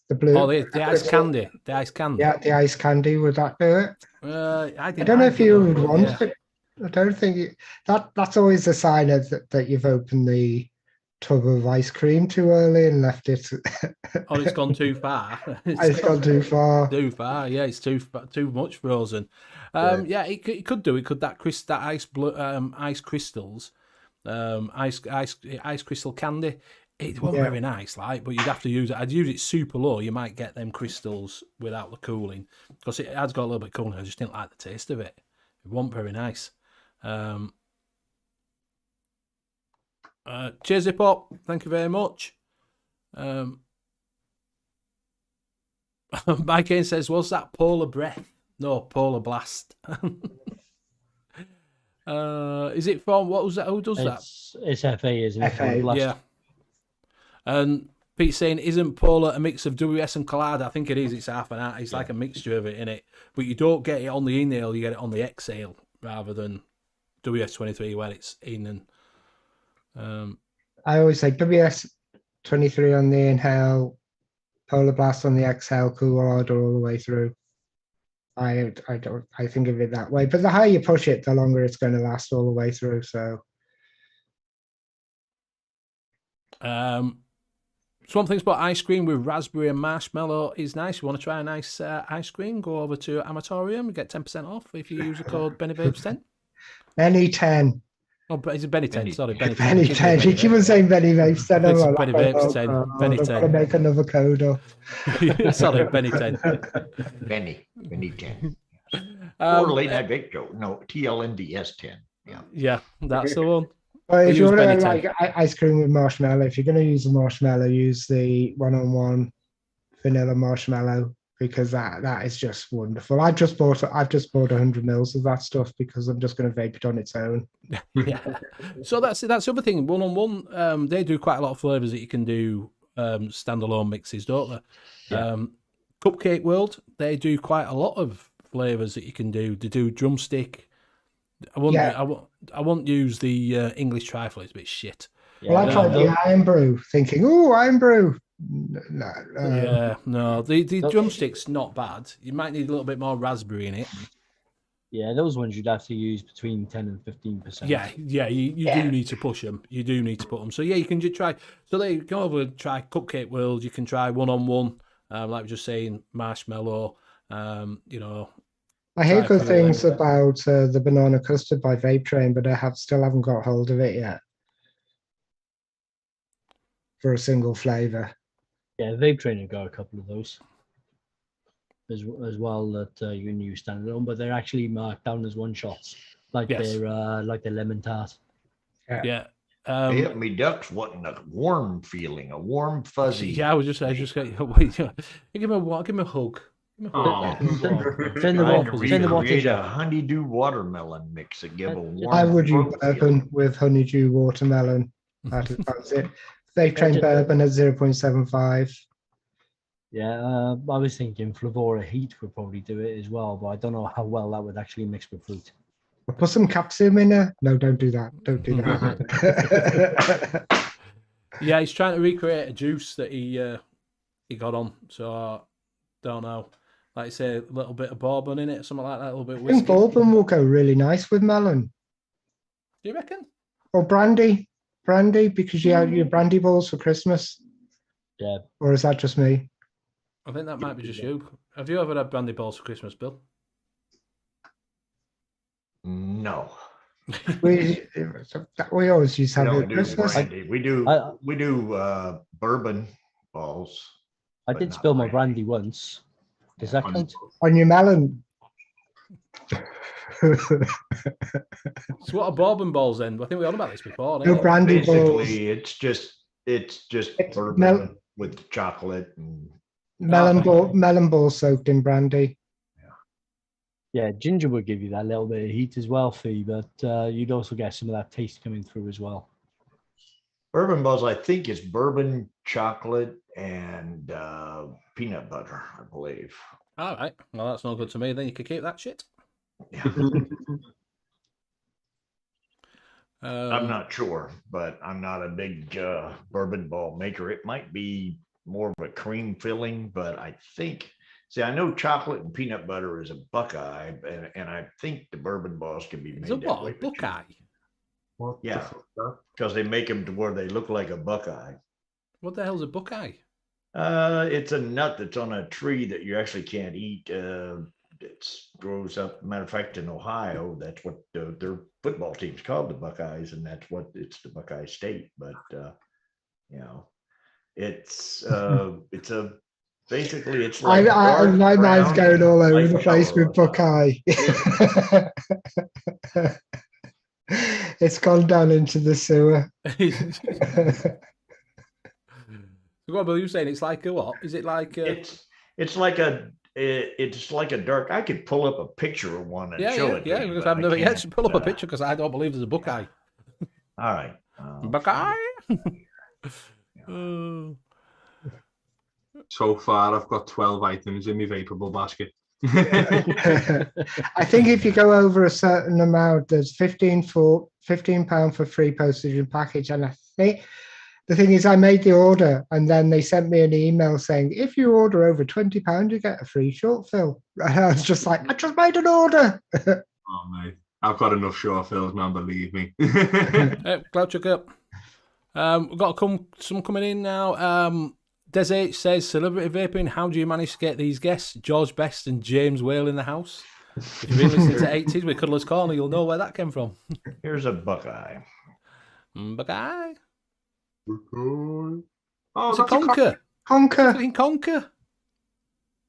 The blue. Oh, the ice candy. The ice candy. Yeah, the ice candy. Would that do it? I don't know if you would want yeah. it. I don't think that's always a sign of that you've opened the tub of ice cream too early and left it. Oh, it's gone too far. It's gone too far. Too far. Yeah, it's too much frozen. Yeah, it could do. It could that ice crystals, ice crystal candy. It wasn't very nice, like, but you'd have to use it. I'd use it super low. You might get them crystals without the cooling because it has got a little bit cooling. I just didn't like the taste of it. It wasn't very nice. Cheers, Hip Hop. Thank you very much. Mike Kane says, was that Polar Breath? No, Polar Blast. Is it from, what was that? Who does that? It's FA, isn't it? FA. Blast. Yeah. And Pete's saying, isn't Polar a mix of WS and Colada? I think it is. It's half and half. It's like a mixture of it in it. But you don't get it on the inhale, you get it on the exhale rather than WS23 where it's in and... I always say WS23 on the inhale, Polar Blast on the exhale, cool order all the way through. I think of it that way. But the higher you push it, the longer it's going to last all the way through. So Swamp Things about ice cream with raspberry and marshmallow is nice. You want to try a nice ice cream? Go over to Amatorium and get 10% off if you use the code BennyVapes10. Benny 10. Oh, but it's Benny 10. Sorry, Benny 10. Benny 10. You keep on saying Benny Vapes 10. It's Benny Vapes 10. Benny 10. I've got to make another code up. Sorry, Benny 10. Benny 10. Um, Or late night vape show. No, TLNDS 10. Yeah. Yeah, that's the one. But if you use want to Benny 10. like ice cream with marshmallow, if you're going to use a marshmallow, use the 1-on-1 vanilla marshmallow because that is just wonderful. I've just bought 100 mils of that stuff because I'm just going to vape it on its own. Yeah. So that's the other thing. 1-on-1, they do quite a lot of flavors that you can do standalone mixes, don't they? Yeah. Cupcake World, they do quite a lot of flavors that you can do. They do drumstick. I won't use the English trifle. It's a bit shit. Well, I tried the Iron Brew, thinking, Iron Brew. No. No, the drumstick's not bad. You might need a little bit more raspberry in it. Yeah, those ones you'd have to use between 10 and 15%. Yeah, you do need to push them. You do need to put them. So yeah, you can just try. So they go over and try Cupcake World. You can try 1-on-1, like we were just saying, marshmallow. I hear good things about the banana custard by Vape Train, but I still haven't got hold of it yet for a single flavor. Yeah, Vape Train have got a couple of those as well that you can use standalone, but they're actually marked down as one shots, like their lemon tart. Yeah. Me ducks wanting a warm feeling, a warm fuzzy. Yeah, I just give me a hug. Send the water. Create a honeydew watermelon mix and give a warm. I would use throat bourbon feeling. with honeydew watermelon. That's it. they've trained bourbon at 0.75. Yeah, I was thinking Flavora Heat would probably do it as well, but I don't know how well that would actually mix with fruit. We'll put some capsicum in there. No, don't do that. Don't do that. Yeah, he's trying to recreate a juice that he got on. So don't know. Like I say, a little bit of bourbon in it, something like that, a little bit of I think whiskey. bourbon will go really nice with melon. Do you reckon? Or brandy. Brandy, because you have your brandy balls for Christmas. Yeah. Or is that just me? I think that might be just you. Have you ever had brandy balls for Christmas, Bill? No. We always used to We have it don't at do Christmas. brandy. We do bourbon balls. I but did not spill my brandy once. Does that count? On your melon. So what are bourbon balls then? I think we on about this before. No Didn't we? brandy balls. Basically, it's just It's bourbon with chocolate and Melon ball soaked in brandy. Yeah, ginger would give you that little bit of heat as well, Fee, but you'd also get some of that taste coming through as well. bourbon balls. I think it's bourbon, chocolate, and peanut butter, I believe. All right. Well, that's not good to me. Then you could keep that shit. Yeah. Um, I'm not sure, but I'm not a big bourbon ball maker. It might be more of a cream filling, but I think, see, I know chocolate and peanut butter is a Buckeye, and I think the bourbon balls can be made It's a that what? way. A Buckeye? What the Yeah. fuck? Because they make them to where they look like a Buckeye. What the hell's a Buckeye? It's a nut that's on a tree that you actually can't eat. It grows up. Matter of fact, in Ohio, that's what their football team's called, the Buckeyes, and that's what it's the Buckeye State. But you know, it's a basically it's like My mind's brown, going all over light the place color with on Buckeye. It's gone down into the sewer. What were you saying? It's like a what? Is it like a... It's like a dark. I could pull up a picture of one and show it to you, because but I've I never yet can't, pull up a picture because I don't believe there's a Buckeye. All right. Buckeye? Oh. So far, I've got 12 items in my vaporable basket. I think if you go over a certain amount, there's £15 for free postage and package. And I think the thing is, I made the order and then they sent me an email saying, if you order over £20, you get a free short fill. And I was just like, I just made an order. Oh, mate. I've got enough short fills, man, believe me. Cloud chuck up. We've got some coming in now. Des H says, celebrity vaping, how do you manage to get these guests? George Best and James Whale in the house. If you've been listening to 80s with Cuddler's Corner, you'll know where that came from. Here's a Buckeye. Buckeye? Oh, It's that's a conker. Conker. Fucking conker.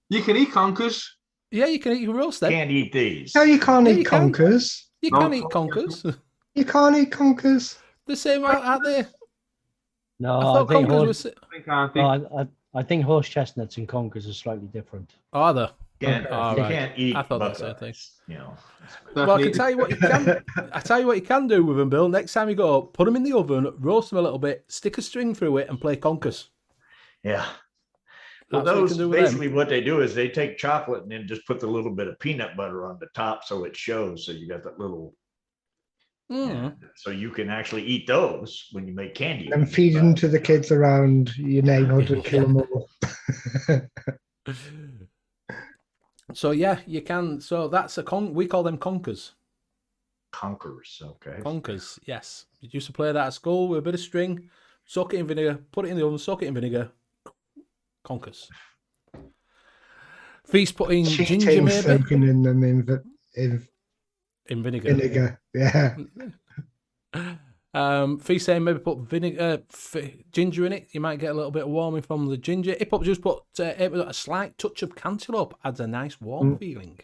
You can eat conkers. Yeah, you can roast them. Can't eat these. No, you can't Yeah, eat you can. conkers. You No, can eat conkers. You can't eat conkers. The same out there. No, I thought think conkers were... I think horse chestnuts and conkers are slightly different. Are they? Can't, All you right. can't eat I thought that's the Buckeyes. You know. Well, I can tell you what you can. I tell you what you can do with them, Bill. Next time you go, put them in the oven, roast them a little bit, stick a string through it, and play conkers. Yeah. Well, That's what you those can do with them. basically what they do is they take chocolate and then just put the little bit of peanut butter on the top so it shows. So you got that little. So you can actually eat those when you make candy. And feed them to the kids around your neighborhood and kill them all. So yeah, you can. So that's we call them conkers. Conkers, okay. Conkers, yes. You used to play that at school with a bit of string, soak it in vinegar, put it in the oven, soak it in vinegar. Conkers. Feast put in ginger Cheating, maybe. soaking in them In vinegar. vinegar. Yeah. Feast saying maybe put ginger in it. You might get a little bit of warming from the ginger. Hip Hop just put a slight touch of cantaloupe. Adds a nice warm feeling.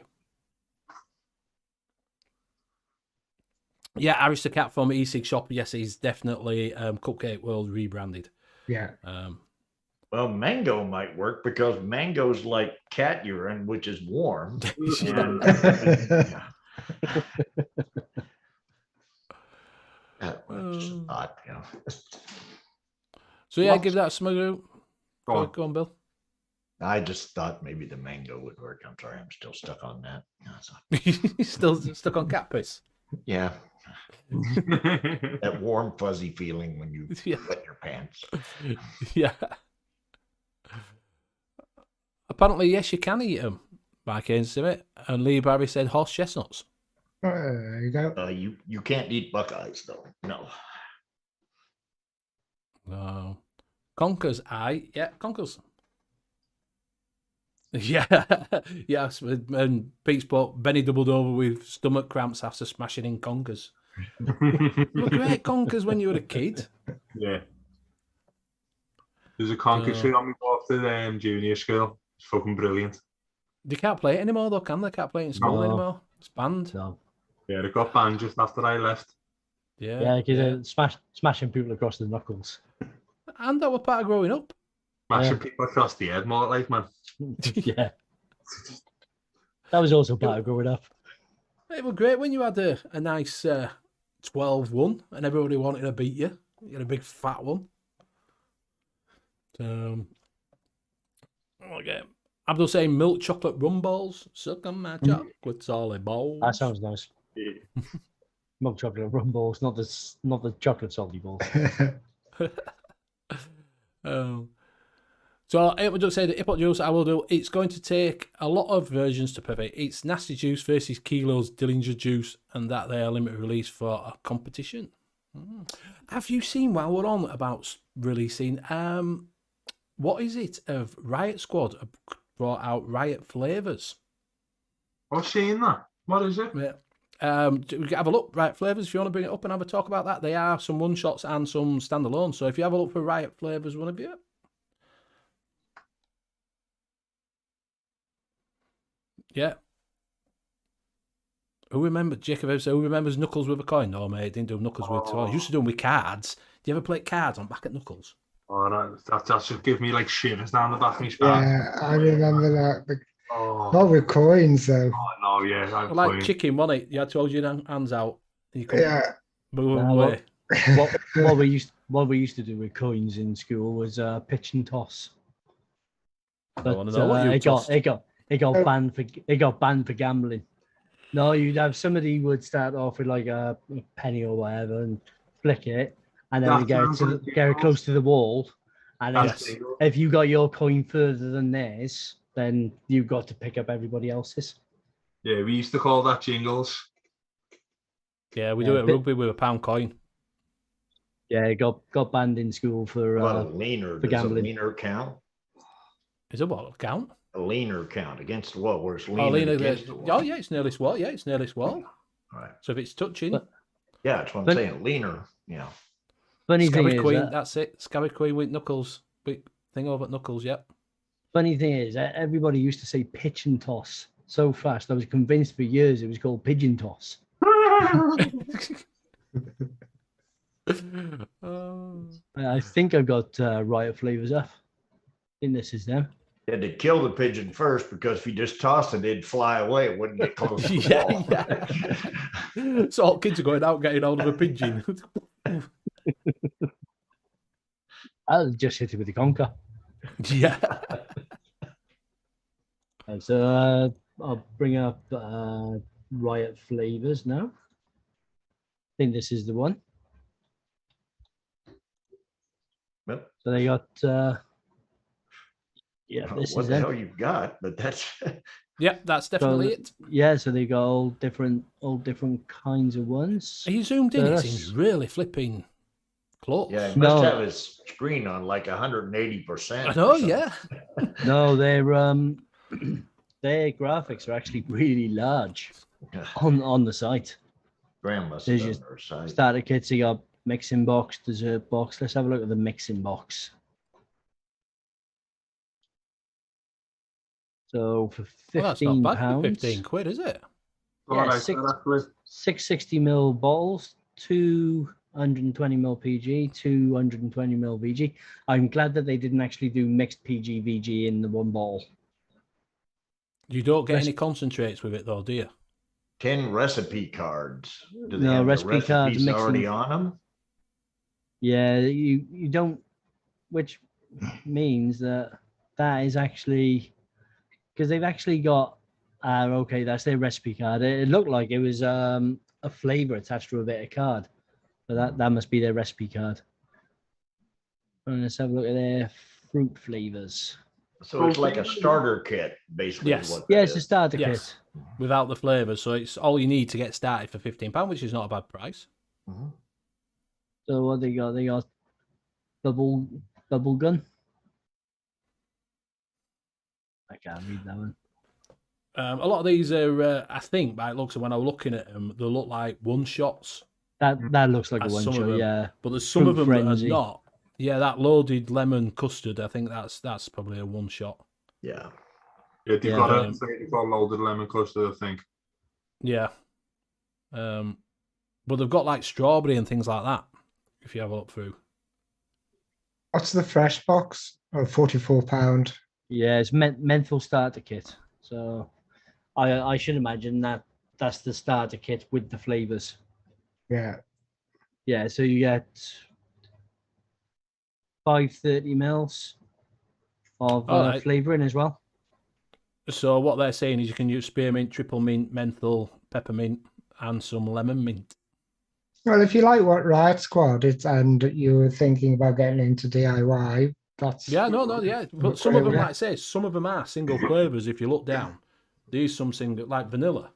Yeah, Aristocat from E-Sig Shop. Yes, he's definitely Cupcake World rebranded. Yeah. Well, mango might work because mango's like cat urine, which is warm. And, yeah. That was just odd, you know. So yeah, What? give that a smuggle. Go on. Go on, Bill. I just thought maybe the mango would work. I'm sorry, I'm still stuck on that. You're still stuck on cat piss. Yeah, that warm, fuzzy feeling when you Yeah. wet your pants. Yeah. Apparently, yes, you can eat them. By case of it, and Lee Barry said horse chestnuts. There you go. You can't eat buckeyes though. No. No. Conkers, conkers. Yeah, yes. And Pete spoke. Benny doubled over with stomach cramps after smashing in conkers. They were great conkers when you were a kid. Yeah. There's a conker shoe on me walk to junior school. It's fucking brilliant. They can't play it anymore, though, can they? Can't play it in school No. anymore. It's banned. No. Yeah, it got banned just after I left. Yeah, Yeah, because smashing people across the knuckles. And that were part of growing up. Smashing people across the head, more like, man. Yeah. That was also part of growing up. It was great when you had a nice 12-1 and everybody wanted to beat you. You had a big fat one. Okay. Abdul saying milk chocolate rum balls. Suck on my chocolate solid balls. That sounds nice. Yeah. Milk chocolate rum balls, not the chocolate salty balls. So it would just say the Hip Hop Juice I will do. It's going to take a lot of versions to perfect. It's Nasty Juice versus Kilo's Dillinger Juice, and that they are limited release for a competition. Have you seen while we're on about releasing? What is it of Riot Squad brought out Riot flavors? I've seen that. What is it? Yeah. Have a look, Riot flavors. If you want to bring it up and have a talk about that, they are some one shots and some standalone. So if you have a look for Riot flavors, one of you. Yeah. Who remembers Knuckles with a coin? No, mate, didn't do Knuckles with toys. Used to do them with cards. Do you ever play cards on back at Knuckles? Oh, that should give me like shivers down the back of my spine. Yeah, I remember that. Not with coins though. Oh no, yeah. Like chicken, wasn't it? You had to hold your hands out. You could move them Yeah, away. What we used to do with coins in school was pitch and toss. I want to know what you tossed. It got banned for gambling. No, you'd have somebody would start off with like a penny or whatever and flick it, and then get close to the wall, and if you got your coin further than theirs, then you got to pick up everybody else's. Yeah, we used to call that jingles. Yeah, we do it at rugby with a pound coin. Yeah, it got banned in school for leaner. For gambling. A leaner count? Is it what count? A leaner count against what? Where it's leaner against the wall. Oh yeah, it's nearly swell. Yeah, it's nearly swell. Right. So if it's touching, yeah, that's what I'm saying. Leaner. Yeah. Funny thing Scabby is, Queen. That's it. Scabby Queen with Knuckles. Big thing over at Knuckles. Yep. Funny thing is, everybody used to say pitch and toss so fast. I was convinced for years it was called pigeon toss. I think I've got Riot flavors up. I think this is them. You had to kill the pigeon first because if you just tossed it, it'd fly away. It wouldn't get close to the wall. Yeah. So all kids are going out getting hold of a pigeon. I'll just hit it with the conker. Yeah. So I'll bring up Riot flavors now. I think this is the one. Yep. So they got this what is the them. hell you've got, but that's Yeah, that's definitely it. Yeah, so they got all different kinds of ones. Are you zoomed in? It seems really flipping close. yeah, it must have his screen on like 180%. I know, yeah. No, their graphics are actually really large on the site. Grandma There's on your her side. starter kits, you got mixing box, dessert box. Let's have a look at the mixing box. So for £15, that's not bad for £15, is it? Yeah, 660ml bottles, 220ml PG, 220ml VG. I'm glad that they didn't actually do mixed PG VG in the one bottle. You don't get any concentrates with it though, do you? 10 recipe cards. Do they No, have the recipe cards recipes mixing- already on them? Yeah, you don't which means that is actually because they've actually got. Okay, that's their recipe card. It looked like it was a flavor attached to a bit of card, but that must be their recipe card. And let's have a look at their fruit flavors. So it's like a starter kit, basically. Yes. Is what Yeah, that it's a is. starter Yes. kit. Without the flavours, so it's all you need to get started for £15, which is not a bad price. Mhm. So what they got? They got bubble gun. I can't read that one. A lot of these are, I think, by the looks of when I was looking at them, they look like one shots. That looks like a As one some of shot, them. yeah. But there's some of Fruit them Frenzy. that are not. Yeah, that loaded lemon custard, I think that's probably a one shot. Yeah. Yeah, they've Yeah, got but- a they've got loaded lemon custard, I think. Yeah. But they've got like strawberry and things like that, if you have a look through. What's the fresh box? Oh, £44. Yeah, it's menthol starter kit. So I should imagine that's the starter kit with the flavors. Yeah. Yeah, so you get 530 mils of Alright. flavoring as well. So what they're saying is you can use spearmint, triple mint, menthol, peppermint, and some lemon mint. Well, if you like what Riot Squad is and you were thinking about getting into DIY, that's Yeah, yeah. But some of them, Yeah. like I say, some of them are single flavours. If you look down, these some single like vanilla.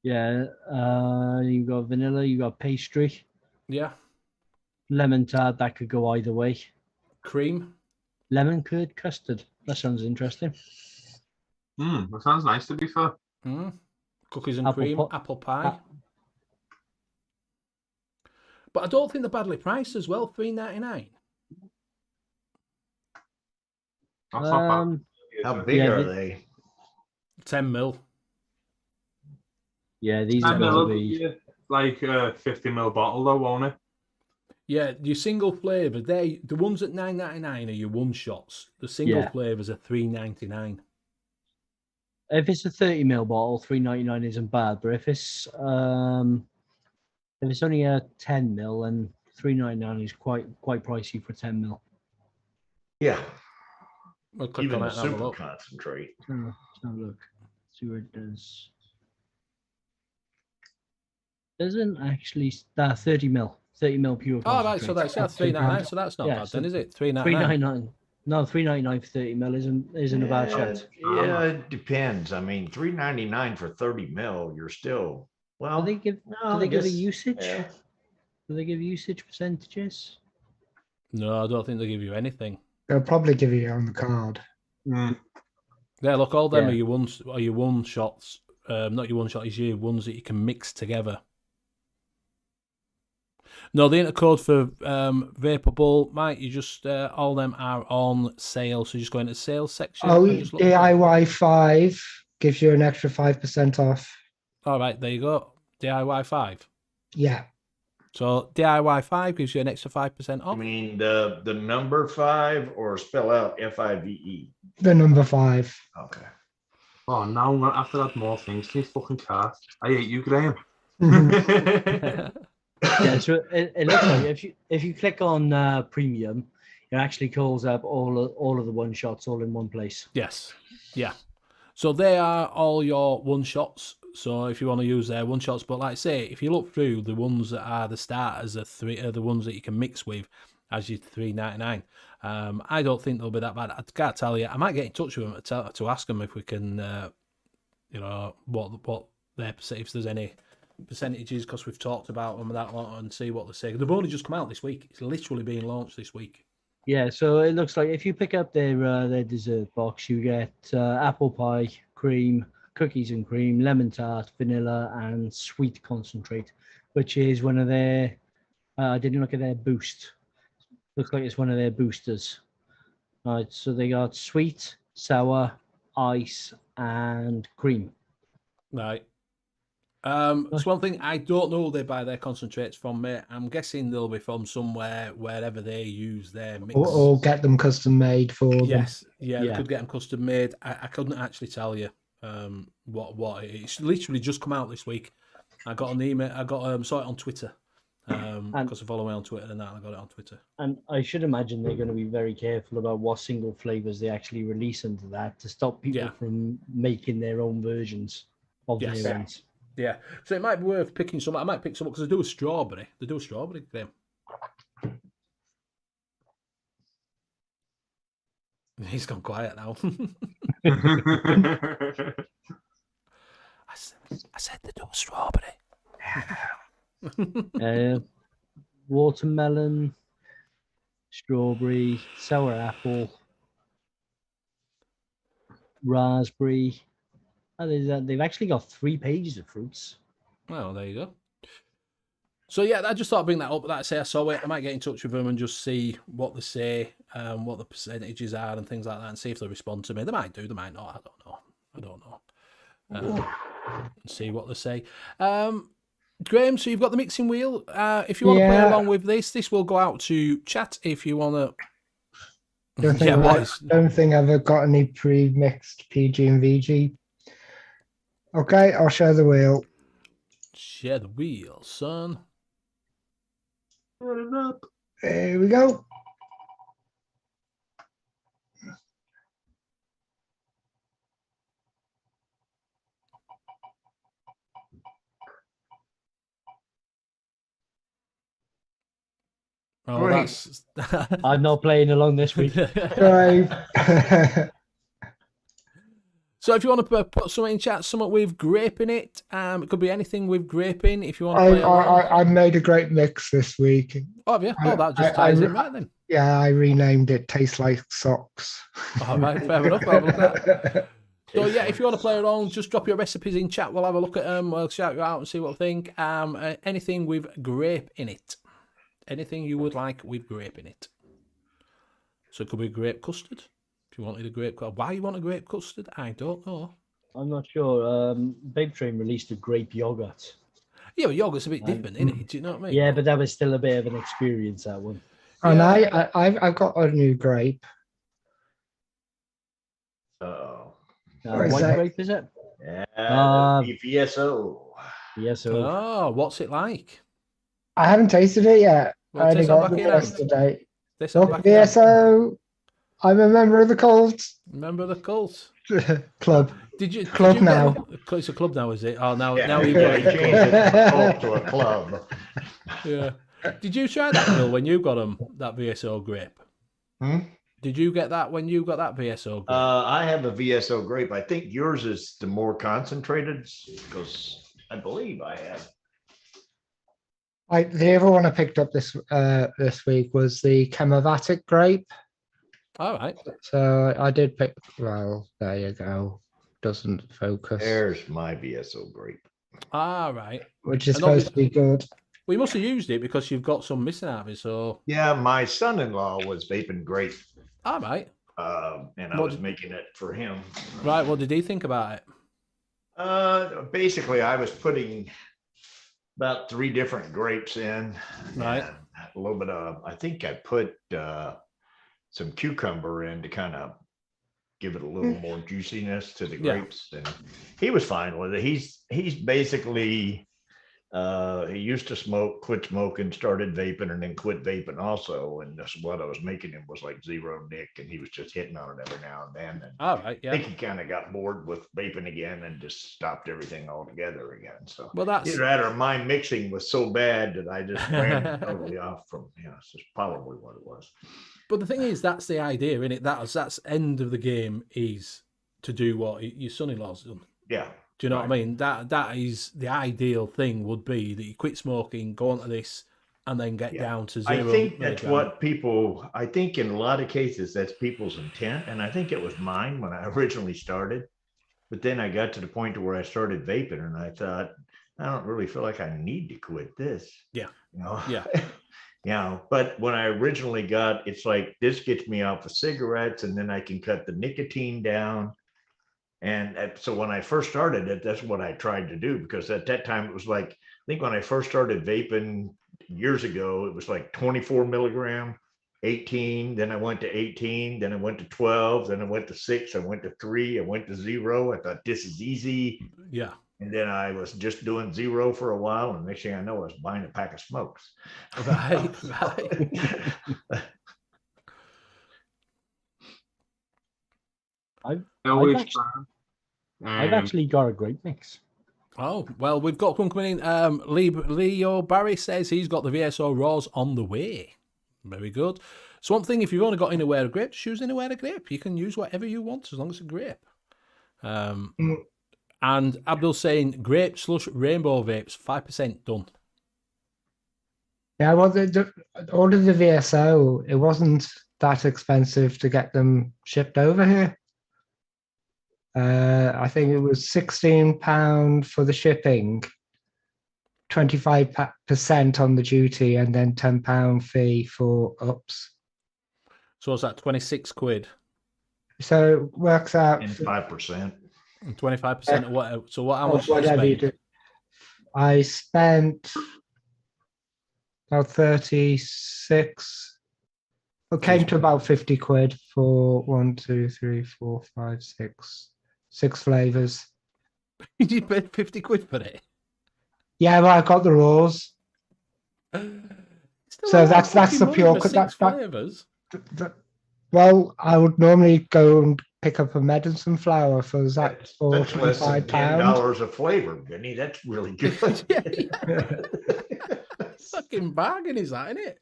Yeah, you got vanilla, you got pastry, Yeah, lemon tart. That could go either way. cream. Lemon curd custard. That sounds interesting. That sounds nice, to be fair. Cookies and Apple cream, pie- apple pie. But I don't think they're badly priced as well. $3.99. That's not bad. How big Yeah, are the- they? 10 mil. Yeah, these And are they'll going to be be. like a 50 ml bottle, though, won't it? Yeah, your single flavour, the ones at $9.99 are your one shots. The single Yeah. flavours are $3.99. If it's a 30 ml bottle, $3.99 isn't bad. But if it's only a 10 ml, then $3.99 is quite pricey for 10 ml. Yeah. We'll click Even on the it and have a super look. concentrate. Let's have a look. See what it does. Doesn't actually 30 ml. 30 ml pure. Oh, right, so that's Not too $3.99, bad. so that's not Yeah, bad so then, is it? $3.99. $3.99. No, $3.99 for 30 ml isn't a bad shot. Yeah, it depends. I mean, $3.99 for 30 mil, you're still well. Do they give? no, Do they I give a guess- usage? yeah. Do they give usage percentages? No, I don't think they give you anything. they'll probably give you on the card. Yeah, look, all them Yeah. are your one shots. Not your one shot, is your ones that you can mix together. No, the intercode for Vapor Bowl, Mike, you just all them are on sale. So you just go into the sales section. Oh, and just look at them. DIY 5 gives you an extra 5% off. All right, there you go. DIY 5. Yeah. So DIY 5 gives you an extra 5% I off. mean the number 5 or spell out FIVE. The number 5. Okay. Oh, now I'm gonna have to add more things to these fucking cards. I hate you, Graham. Yeah, so it looks like if you click on premium, it actually calls up all of the one shots all in one place. Yes. Yeah. So they are all your one shots. So if you want to use their one shots, but like I say, if you look through the ones that are the starters are the ones that you can mix with as your $3.99. I don't think they'll be that bad. I can't tell you. I might get in touch with them to ask them if we can, what their if there's any percentages, because we've talked about them that lot, and see what they say. They've only just come out this week. It's literally being launched this week. Yeah, so it looks like if you pick up their dessert box, you get apple pie, cream, cookies and cream, lemon tart, vanilla, and sweet concentrate, which is one of their. I didn't look at their boost. Looks like it's one of their boosters. All right, so they got sweet, sour, ice, and cream. Right. It's one thing I don't know they buy their concentrates from, mate. I'm guessing they'll be from somewhere wherever they use their mix. Or get them custom made for them. Yes, yeah, they Yeah. could get them custom made. I couldn't actually tell you what it's literally just come out this week. I got an email. I saw it on Twitter, because I follow me on Twitter and that, I got it on Twitter. And I should imagine they're going to be very careful about what single flavors they actually release into that to stop people from making their own versions of their ones. Yeah, so it might be worth picking some. I might pick some up because they do a strawberry. They do a strawberry cream. He's gone quiet now. I said they do a strawberry. Watermelon, strawberry, sour apple, raspberry. And they've actually got 3 pages of fruits. Well, there you go. So yeah, I just thought I'd bring that up. Like I say, I saw it. I might get in touch with them and just see what they say, what the percentages are and things like that, and see if they respond to me. They might do, they might not. I don't know. See what they say. Graham, so you've got the mixing wheel. If you want to play along with this will go out to chat if you want to. Don't think I've got any pre-mixed PG and VG. Okay, I'll share the wheel. Share the wheel, son. Put it up. Here we go. Oh, that's... I'm not playing along this week. So if you want to put something in chat, something with grape in it, it could be anything with grape in. If you want to play I made a great mix this week. Oh, have you? Oh, that just ties in right then. Yeah, I renamed it Taste Like Socks. All right, fair enough. I'll look at that. So yeah, if you want to play along, just drop your recipes in chat. We'll have a look at them. We'll shout you out and see what we think. Anything with grape in it. Anything you would like with grape in it. So it could be grape custard. If you wanted a grape, why you want a grape custard, I don't know. I'm not sure. Babe Train released a grape yogurt. Yeah, but yogurt's a bit different, isn't it? Do you know what I mean? Yeah, but that was still a bit of an experience, that one. And I've got a new grape. White grape, is it? Yeah, VSO. VSO. Oh, what's it like? I haven't tasted it yet. Well, I only got it yesterday. Look, VSO. VSO. I'm a member of the cult. Member of the cult club. Did you now? It's a club now, is it? Oh, now Yeah, now you've yeah, got he changed it from a cult to a club. Yeah. Did you try that, Bill, when you got that VSO grape? Did you get that when you got that VSO grape? I have a VSO grape. I think yours is the more concentrated because I believe I have. The other one I picked up this week was the Chemovatic grape. All right. So I did pick. Well, there you go. Doesn't focus. There's my VSO grape. All right. Which is supposed to be good. We must have used it because you've got some missing out of it. So yeah, my son-in-law was vaping grape. All right. And I was making it for him. Right. What did he think about it? Basically, I was putting about 3 different grapes in. Right. A little bit of, I think I put some cucumber in to kind of give it a little more juiciness to the grapes. And he was fine with it. He's basically, he used to smoke, quit smoking, started vaping, and then quit vaping also. And that's what I was making him was like zero nick, and he was just hitting on it every now and then. And all right, yeah. I think he kind of got bored with vaping again and just stopped everything altogether again. So well, that's either that or my mixing was so bad that I just ran it totally off from. That's just probably what it was. But the thing is, that's the idea, isn't it? That's end of the game is to do what your son-in-law's done. Yeah. Do you know what I mean? That is the ideal thing would be that you quit smoking, go onto this, and then get down to 0. I think that's what people, I think in a lot of cases, that's people's intent. And I think it was mine when I originally started. But then I got to the point to where I started vaping and I thought, I don't really feel like I need to quit this. Yeah. You know? Yeah. But when I originally got, it's like, this gets me off of cigarettes and then I can cut the nicotine down. And so when I first started it, that's what I tried to do, because at that time it was like, I think when I first started vaping years ago, it was like 24 milligram, 18, then I went to 18, then I went to 12, then I went to 6, I went to 3, I went to 0. I thought this is easy. Yeah. And then I was just doing 0 for a while, and next thing I know, I was buying a pack of smokes. Right, right. I've Always actually, try. I've actually got a great mix. Oh, well, we've got one coming in. Leo Barry says he's got the VSO Raws on the way. Very good. So one thing, if you've only got Innerwear of grape, choose Innerwear of grape. You can use whatever you want as long as it's a grape. And Abdul's saying grape slush rainbow vapes, 5% done. Yeah, well, ordered the VSO. It wasn't that expensive to get them shipped over here. I think it was £16 for the shipping, 25% on the duty, and then £10 fee for ups. So what's that, 26 quid? So it works out. And 5%. And 25% of what? So what? How Or much did you whatever you spend? do. I spent about 36. It came to about 50 quid for 6 flavors. You paid 50 quid for it? Yeah, well, I got the raws. Still So a lot of that's the fucking money pure. for 6 flavours. Well, I would normally go and pick up a medicine flower for that That's for less than £25. $10 a flavor, Vinny. That's really good. Yeah. Fucking bargain is that, isn't it?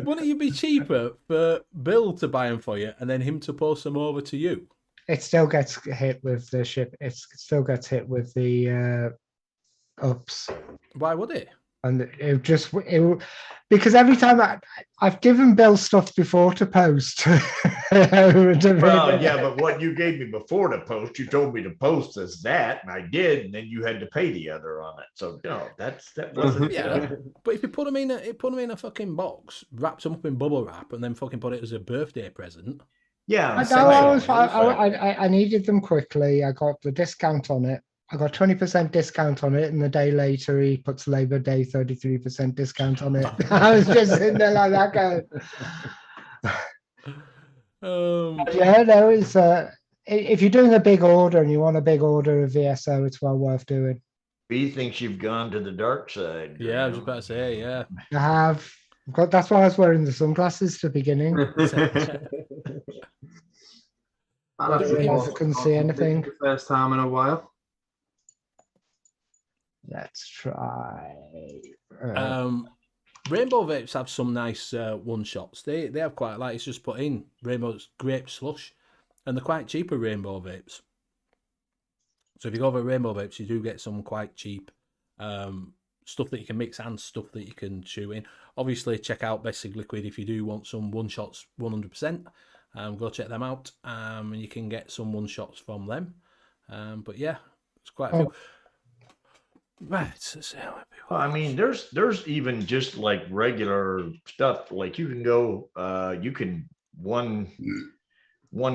Wouldn't it be cheaper for Bill to buy them for you and then him to post them over to you? It still gets hit with the ship. It still gets hit with the ups. Why would it? And because every time I've given Bill stuff before to post. Well, yeah, but what you gave me before to post, you told me to post as that, and I did, and then you had to pay the other on it. So no, that wasn't. Yeah, but if you put them in a fucking box, wrapped them up in bubble wrap, and then fucking put it as a birthday present. Yeah, I needed them quickly. I got the discount on it. I got 20% discount on it, and the day later he puts Labor Day 33% discount on it. I was just sitting there like that going. Yeah, no, it's if you're doing a big order and you want a big order of VSO, it's well worth doing. B thinks you've gone to the dark side. Yeah, I was about to say, yeah. I have. That's why I was wearing the sunglasses to the beginning. I didn't realize I couldn't see anything. First time in a while. Let's try. Rainbow vapes have some nice one shots. They have quite like it's just put in Rainbow's grape slush, and they're quite cheaper Rainbow vapes. So if you go over Rainbow vapes, you do get some quite cheap stuff that you can mix and stuff that you can chew in. Obviously, check out Basic Liquid if you do want some one shots 100%. Go check them out, and you can get some one shots from them. But yeah, it's quite a few. Right. Well, I mean, there's even just like regular stuff. Like you can go, you can one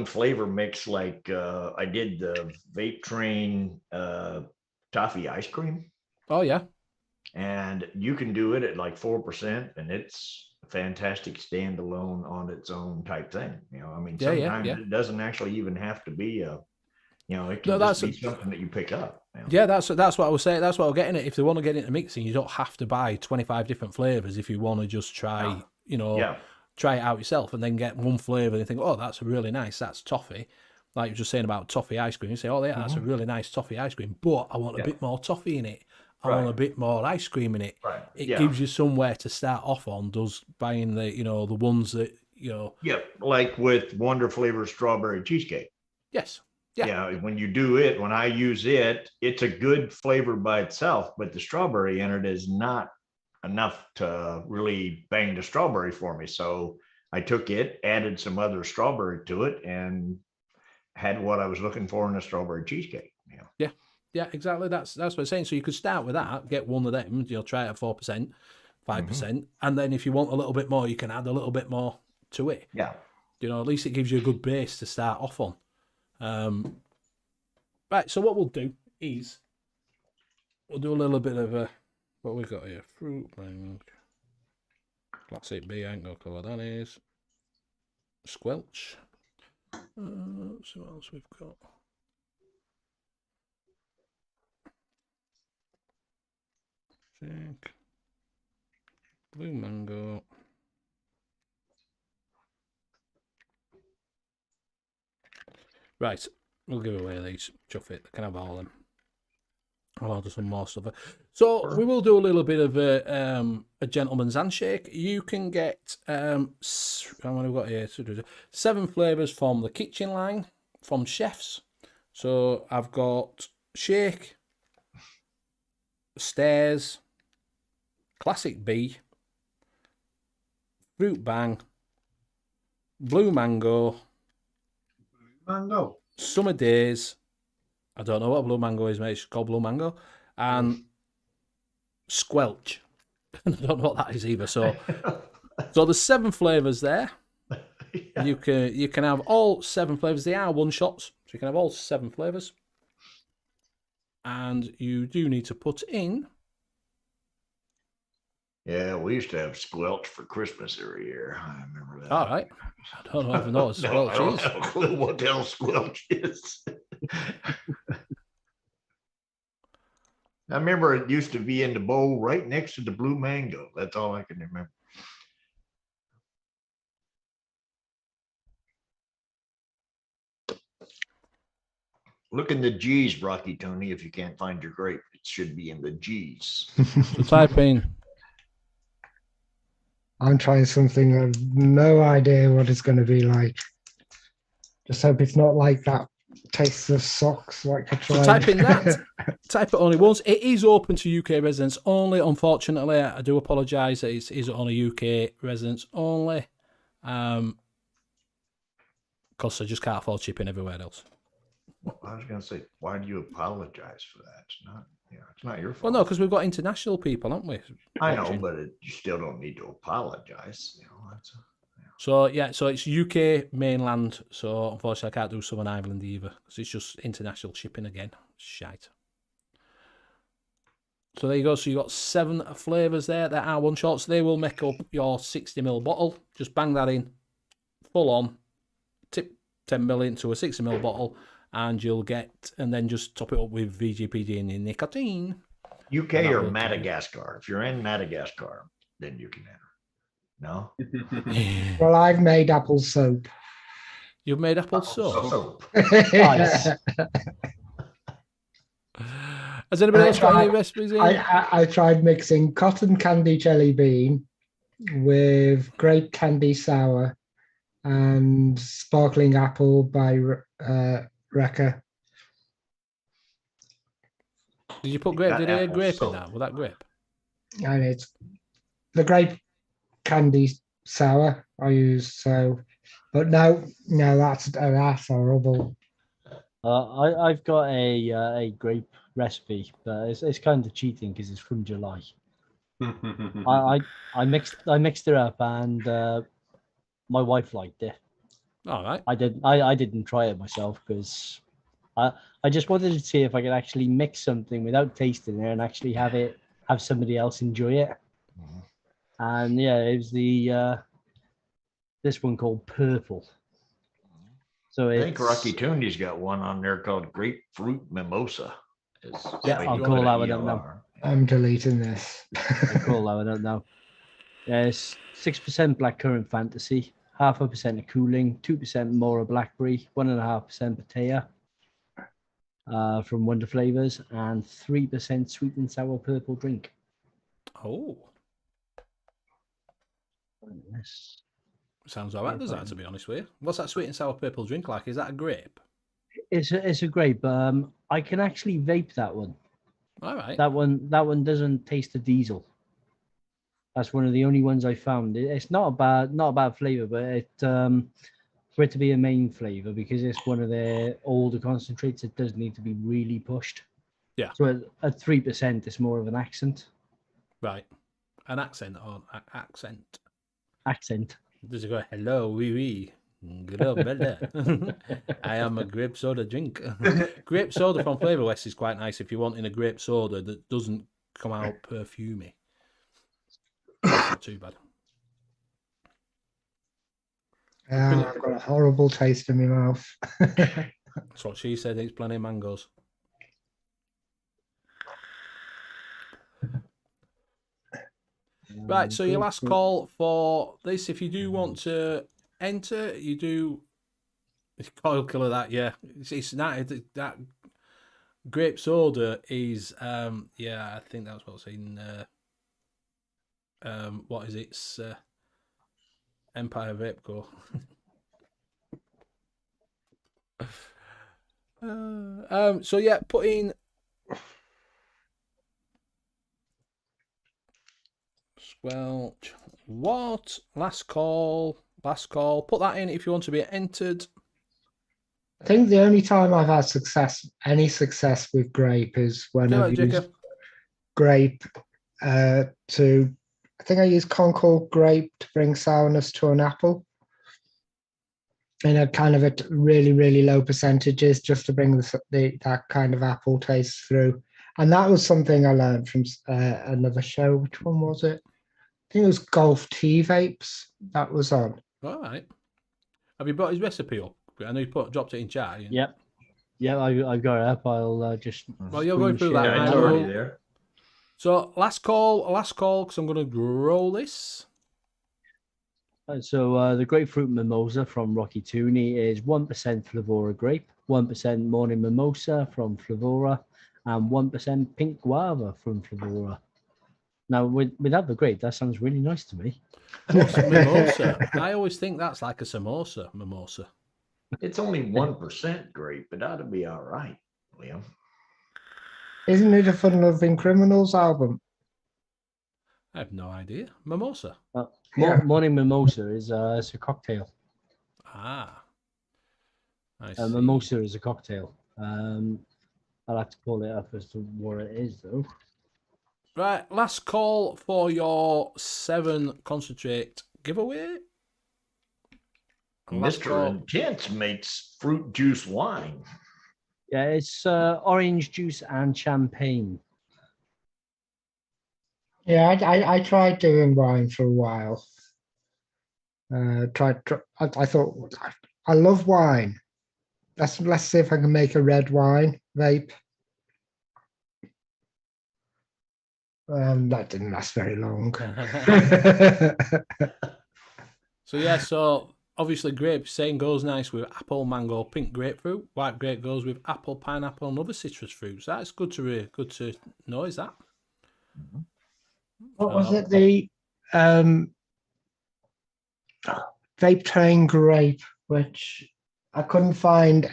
flavor mix. Like I did the Vape Train toffee ice cream. Oh yeah. And you can do it at like 4%, and it's a fantastic standalone on its own type thing. You know, I mean, sometimes it doesn't actually even have to be a. You know, it can just be something that you pick up. You know? Yeah, that's what I was saying. That's what I'm getting at. If they want to get into mixing, you don't have to buy 25 different flavors if you want to just try, try it out yourself and then get one flavor and think, oh, that's really nice. That's toffee. Like you were just saying about toffee ice cream. You say, oh, yeah, that's a really nice toffee ice cream, but I want a bit more toffee in it. I want a bit more ice cream in it. Right. It gives you somewhere to start off on, does buying the, the ones that, Yeah, like with Wonder Flavor Strawberry Cheesecake. Yes. Yeah, when you do it, when I use it, it's a good flavor by itself, but the strawberry in it is not enough to really bang the strawberry for me. So I took it, added some other strawberry to it, and had what I was looking for in a strawberry cheesecake. Yeah, exactly. That's what I'm saying. So you could start with that, get one of them, you'll try it at 4%, 5%, and then if you want a little bit more, you can add a little bit more to it. Yeah. At least it gives you a good base to start off on. Right, so what we'll do is we'll do a little bit of what we've got here. Fruit blank, classic B, I ain't got colour that is. Squelch. Let's see what else we've got. Shake. Blue mango. Right, we'll give away these. Chuff it. They can have all of them. I'll order some more stuff. So we will do a little bit of a gentleman's handshake. You can get how many we've got here? 7 flavors from the kitchen line from chefs. So I've got shake, stairs, classic B, fruit bang, blue mango, summer days. I don't know what blue mango is, mate. It's called blue mango. And squelch. I don't know what that is either. So there's 7 flavors there. Yeah. You can have all 7 flavors. They are one shots, so you can have all 7 flavors. And you do need to put in. Yeah, we used to have squelch for Christmas every year. I remember that. All right. I don't even know what squelch I don't is. have a clue what the hell squelch is. I remember it used to be in the bowl right next to the blue mango. That's all I can remember. Look in the G's, Rocky Tony, if you can't find your grape. It should be in the G's. So type in. I'm trying something I have no idea what it's going to be like. Just hope it's not like that taste of socks like I tried. So type in that. Type it only once. It is open to UK residents only. Unfortunately, I do apologise that it is only UK residents only. Because I just can't afford shipping everywhere else. Well, I was going to say, why do you apologize for that? It's not your fault. Well, no, because we've got international people, haven't we? I know, but you still don't need to apologize. So it's UK mainland. So unfortunately, I can't do Southern Ireland either because it's just international shipping again. Shite. So there you go. So you got 7 flavors there. There are one shots. They will make up your 60ml bottle. Just bang that in, full on. Tip 10ml into a 60ml bottle. And you'll get, and then just top it up with VGPD and nicotine. UK or Madagascar. If you're in Madagascar, then you can enter. No? Well, I've made apple soap. You've made apple soap? Nice. Has anybody else got any recipes in? I tried mixing cotton candy jelly bean with grape candy sour and sparkling apple by Wrecker. Did you put grape? Did you add grape in that? Was that grape? And it's the grape candy sour I use. So, but no, that's horrible. I've got a grape recipe, but it's kind of cheating because it's from July. I mixed it up, and my wife liked it. All right. I didn't try it myself because I just wanted to see if I could actually mix something without tasting it and actually have somebody else enjoy it. Mm-hmm. And yeah, it was this one called Purple. So I think Rocky Tony's got one on there called Grapefruit Mimosa. I'll call that one up now. I'm deleting this. I'll call that one up now. Yeah, it's 6% blackcurrant fantasy. 0.5% of cooling, 2% Mora blackberry, 1.5% potato from Wonder Flavors, and 3% sweet and sour purple drink. Oh, yes. Sounds all right. Does that, to be honest with you? What's that sweet and sour purple drink like? Is that a grape? It's a grape. I can actually vape that one. All right. That one doesn't taste of diesel. That's one of the only ones I found. It's not a bad flavor, but it for it to be a main flavor because it's one of their older concentrates, it does need to be really pushed. Yeah. So at 3%, it's more of an accent. Right. An accent or accent. Accent. Does it go hello, wee? Hello, brother. I am a grape soda drink. Grape soda from Flavor West is quite nice if you're wanting a grape soda that doesn't come out perfumey. That's not too bad. I've got a horrible taste in my mouth. That's what she said. It's plenty of mangoes. Right, so your last call for this, if you do want to enter, you do coil killer that, yeah. It's not that grape soda is yeah, I think that's what's in what is it? It's Empire Vape Co. So yeah, put in squelch. What? Last call. Put that in if you want to be entered. I think the only time I've had any success with grape is when I've used grape to. I think I used Concord grape to bring sourness to an apple. In a kind of a really, really low percentages, just to bring that kind of apple taste through. And that was something I learned from another show. Which one was it? I think it was Golf Tea Vapes that was on. All right. Have you brought his recipe up? I know you dropped it in chat. Yep. Yeah, I've got it up. I'll just. Well, you're going through that. Yeah, it's already there. So last call, because I'm going to roll this. So the grapefruit mimosa from Rocky Tooney is 1% Flavora grape, 1% morning mimosa from Flavora, and 1% pink guava from Flavora. Now, without the grape, that sounds really nice to me. What's mimosa? I always think that's like a samosa mimosa. It's only 1% grape, but that'll be all right, Liam. Isn't it a Fun Loving Criminals album? I have no idea. Mimosa. Morning mimosa is it's a cocktail. Ah. I see. Mimosa is a cocktail. I'll have to pull it up as to what it is, though. Right, last call for your 7 concentrate giveaway. Mr. Intense makes fruit juice wine. Yeah, it's orange juice and champagne. Yeah, I tried doing wine for a while. I thought I love wine. Let's see if I can make a red wine vape. That didn't last very long. So yeah, so obviously grape saying goes nice with apple, mango, pink grapefruit. White grape goes with apple, pineapple, and other citrus fruits. That's good to know. Is that? What was it? The vape train grape, which I couldn't find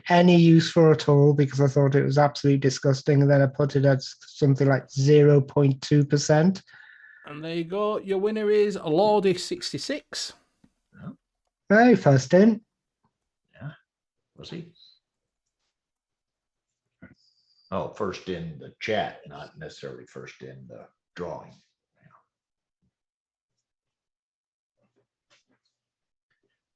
any use for at all because I thought it was absolutely disgusting. And then I put it at something like 0.2%. And there you go. Your winner is Lordy 66. Hey, first in. Yeah. Was he? Oh, first in the chat, not necessarily first in the drawing.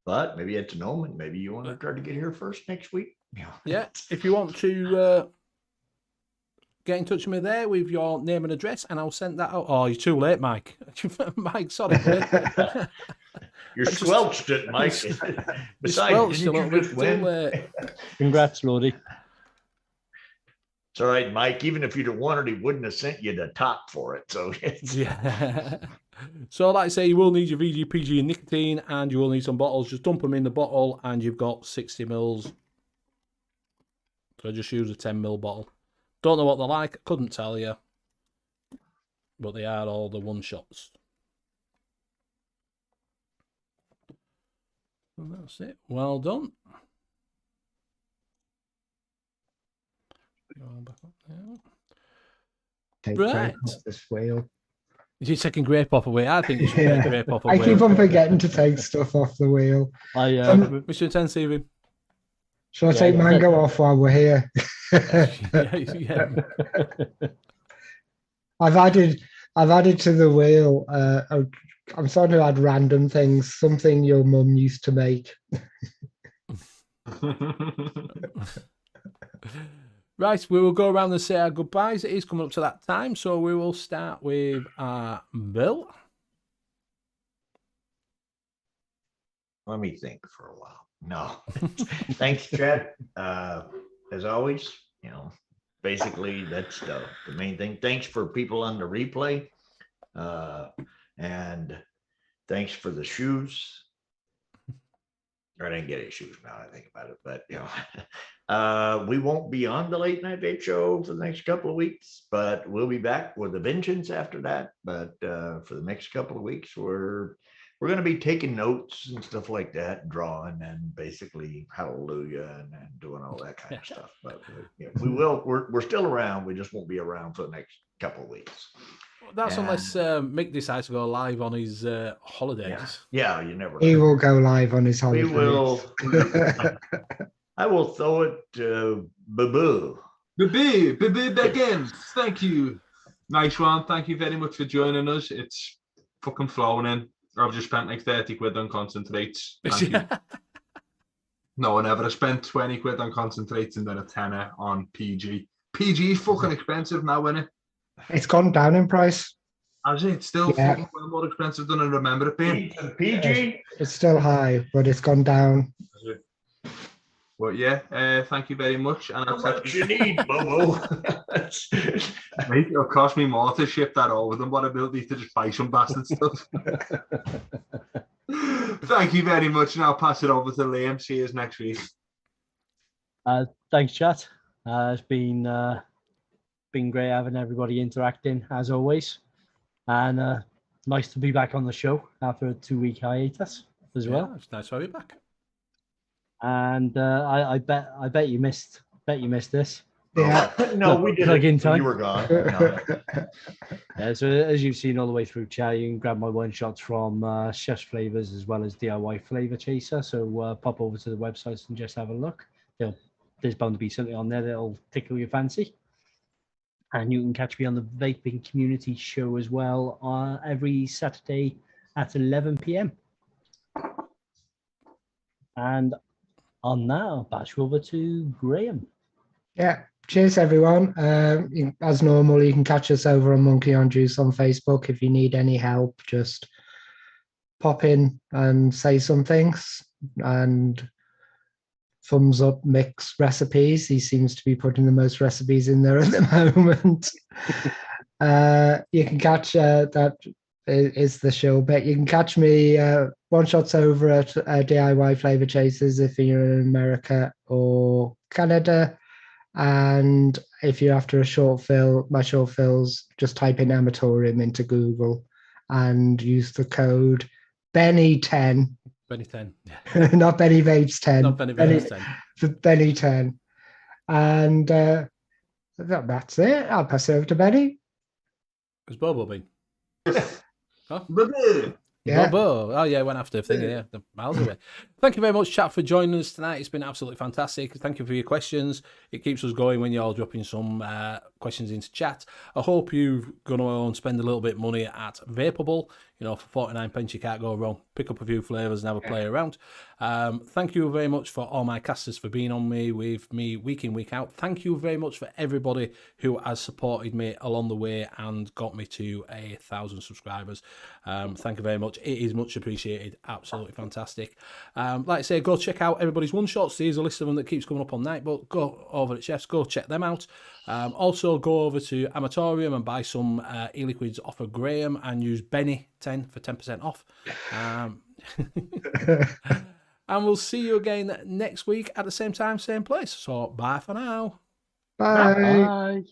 But maybe it's an omen. Maybe you want to try to get here first next week. Yeah. If you want to get in touch with me there with your name and address, and I'll send that out. Oh, you're too late, Mike. Mike, sorry. You're squelched it, Mike. Besides, didn't you just win? Congrats, Lordy. It's all right, Mike. Even if you'd have won it, he wouldn't have sent you the top for it. So yeah. So like I say, you will need your VGPG and nicotine, and you will need some bottles. Just dump them in the bottle, and you've got 60 mils. So just use a 10 ml bottle. Don't know what they're like. Couldn't tell you. But they are all the one shots. And that's it. Well done. Back up there. Take Right. This wheel. You're taking grape off away. I think you should take grape off away. I keep on forgetting to take stuff off the wheel. Mr. Intensive. Shall I take mango off while we're here? Yeah. I've added to the wheel. I'm starting to add random things. Something your mum used to make. Right, we will go around and say our goodbyes. It is coming up to that time, so we will start with Bill. Let me think for a while. No, thanks, Chad. As always, basically that's the main thing. Thanks for people on the replay. And thanks for the shoes. I didn't get any shoes now I think about it, but we won't be on the late night vape show for the next couple of weeks, but we'll be back with a vengeance after that. But for the next couple of weeks, we're going to be taking notes and stuff like that, drawing and basically hallelujah and doing all that kind of stuff. But we're still around. We just won't be around for the next couple of weeks. That's unless Mick decides to go live on his holidays. Yeah, you never know. He will go live on his holidays. We will. I will throw it to Boo. Baby again. Thank you. Nice one. Thank you very much for joining us. It's fucking flowing in. I've just spent like 30 quid on concentrates. Thank you. No one ever. I spent 20 quid on concentrates and then a tenner on PG. PG is fucking expensive now, isn't it? It's gone down in price. Has it? It's still fucking more expensive than I remember it being. PG? It's still high, but it's gone down. But yeah, thank you very much. And How much you need, Bobo? Mate, it'll cost me more to ship that over than what I will need to just buy some bastard stuff. Thank you very much, and I'll pass it over to Liam. See you next week. Thanks, chat. It's been great having everybody interacting as always, and nice to be back on the show after a 2-week hiatus as well. It's nice to have you back. And I bet you missed this. Yeah. No, we did Plug in it. time. You were gone. No. Yeah, so as you've seen all the way through chat, you can grab my one shots from Chef's Flavors as well as DIY Flavor Chaser. So pop over to the websites and just have a look. There's bound to be something on there that'll tickle your fancy. And you can catch me on the Vaping Community Show as well every Saturday at 11 p.m. And on that, I'll pass you over to Graham. Yeah. Cheers, everyone. As normal, you can catch us over on Monkey on Juice on Facebook. If you need any help, just pop in and say some things. And thumbs up Mick's recipes. He seems to be putting the most recipes in there at the moment. You can catch that is the show bit. You can catch me one shots over at DIY Flavor Chasers if you're in America or Canada. And if you're after a short fill, my short fills, just type in Amatorium into Google and use the code Benny10. Benny10. Not Benny Vapes 10. Not Benny Vapes 10. For Benny 10. And that's it. I'll pass it over to Benny. It's Bobo been. Huh? Yeah. Bobo. Oh, yeah, went after the thing. Yeah, miles away. Thank you very much, chat, for joining us tonight. It's been absolutely fantastic. Thank you for your questions. It keeps us going when you're all dropping some questions into chat. I hope you're going to spend a little bit of money at Vapable. You know, for 49 pence, you can't go wrong. Pick up a few flavours and have a play around. Thank you very much for all my casters for being on with me week in, week out. Thank you very much for everybody who has supported me along the way and got me to 1,000 subscribers. Thank you very much. It is much appreciated. Absolutely fantastic. Like I say, go check out everybody's one-shots. There's a list of them that keeps coming up on night, but go over at Chef's, go check them out. Also, go over to Amatorium and buy some e-liquids off of Graham and use Benny10 for 10% off. And we'll see you again next week at the same time, same place. So, bye for now. Bye. Bye.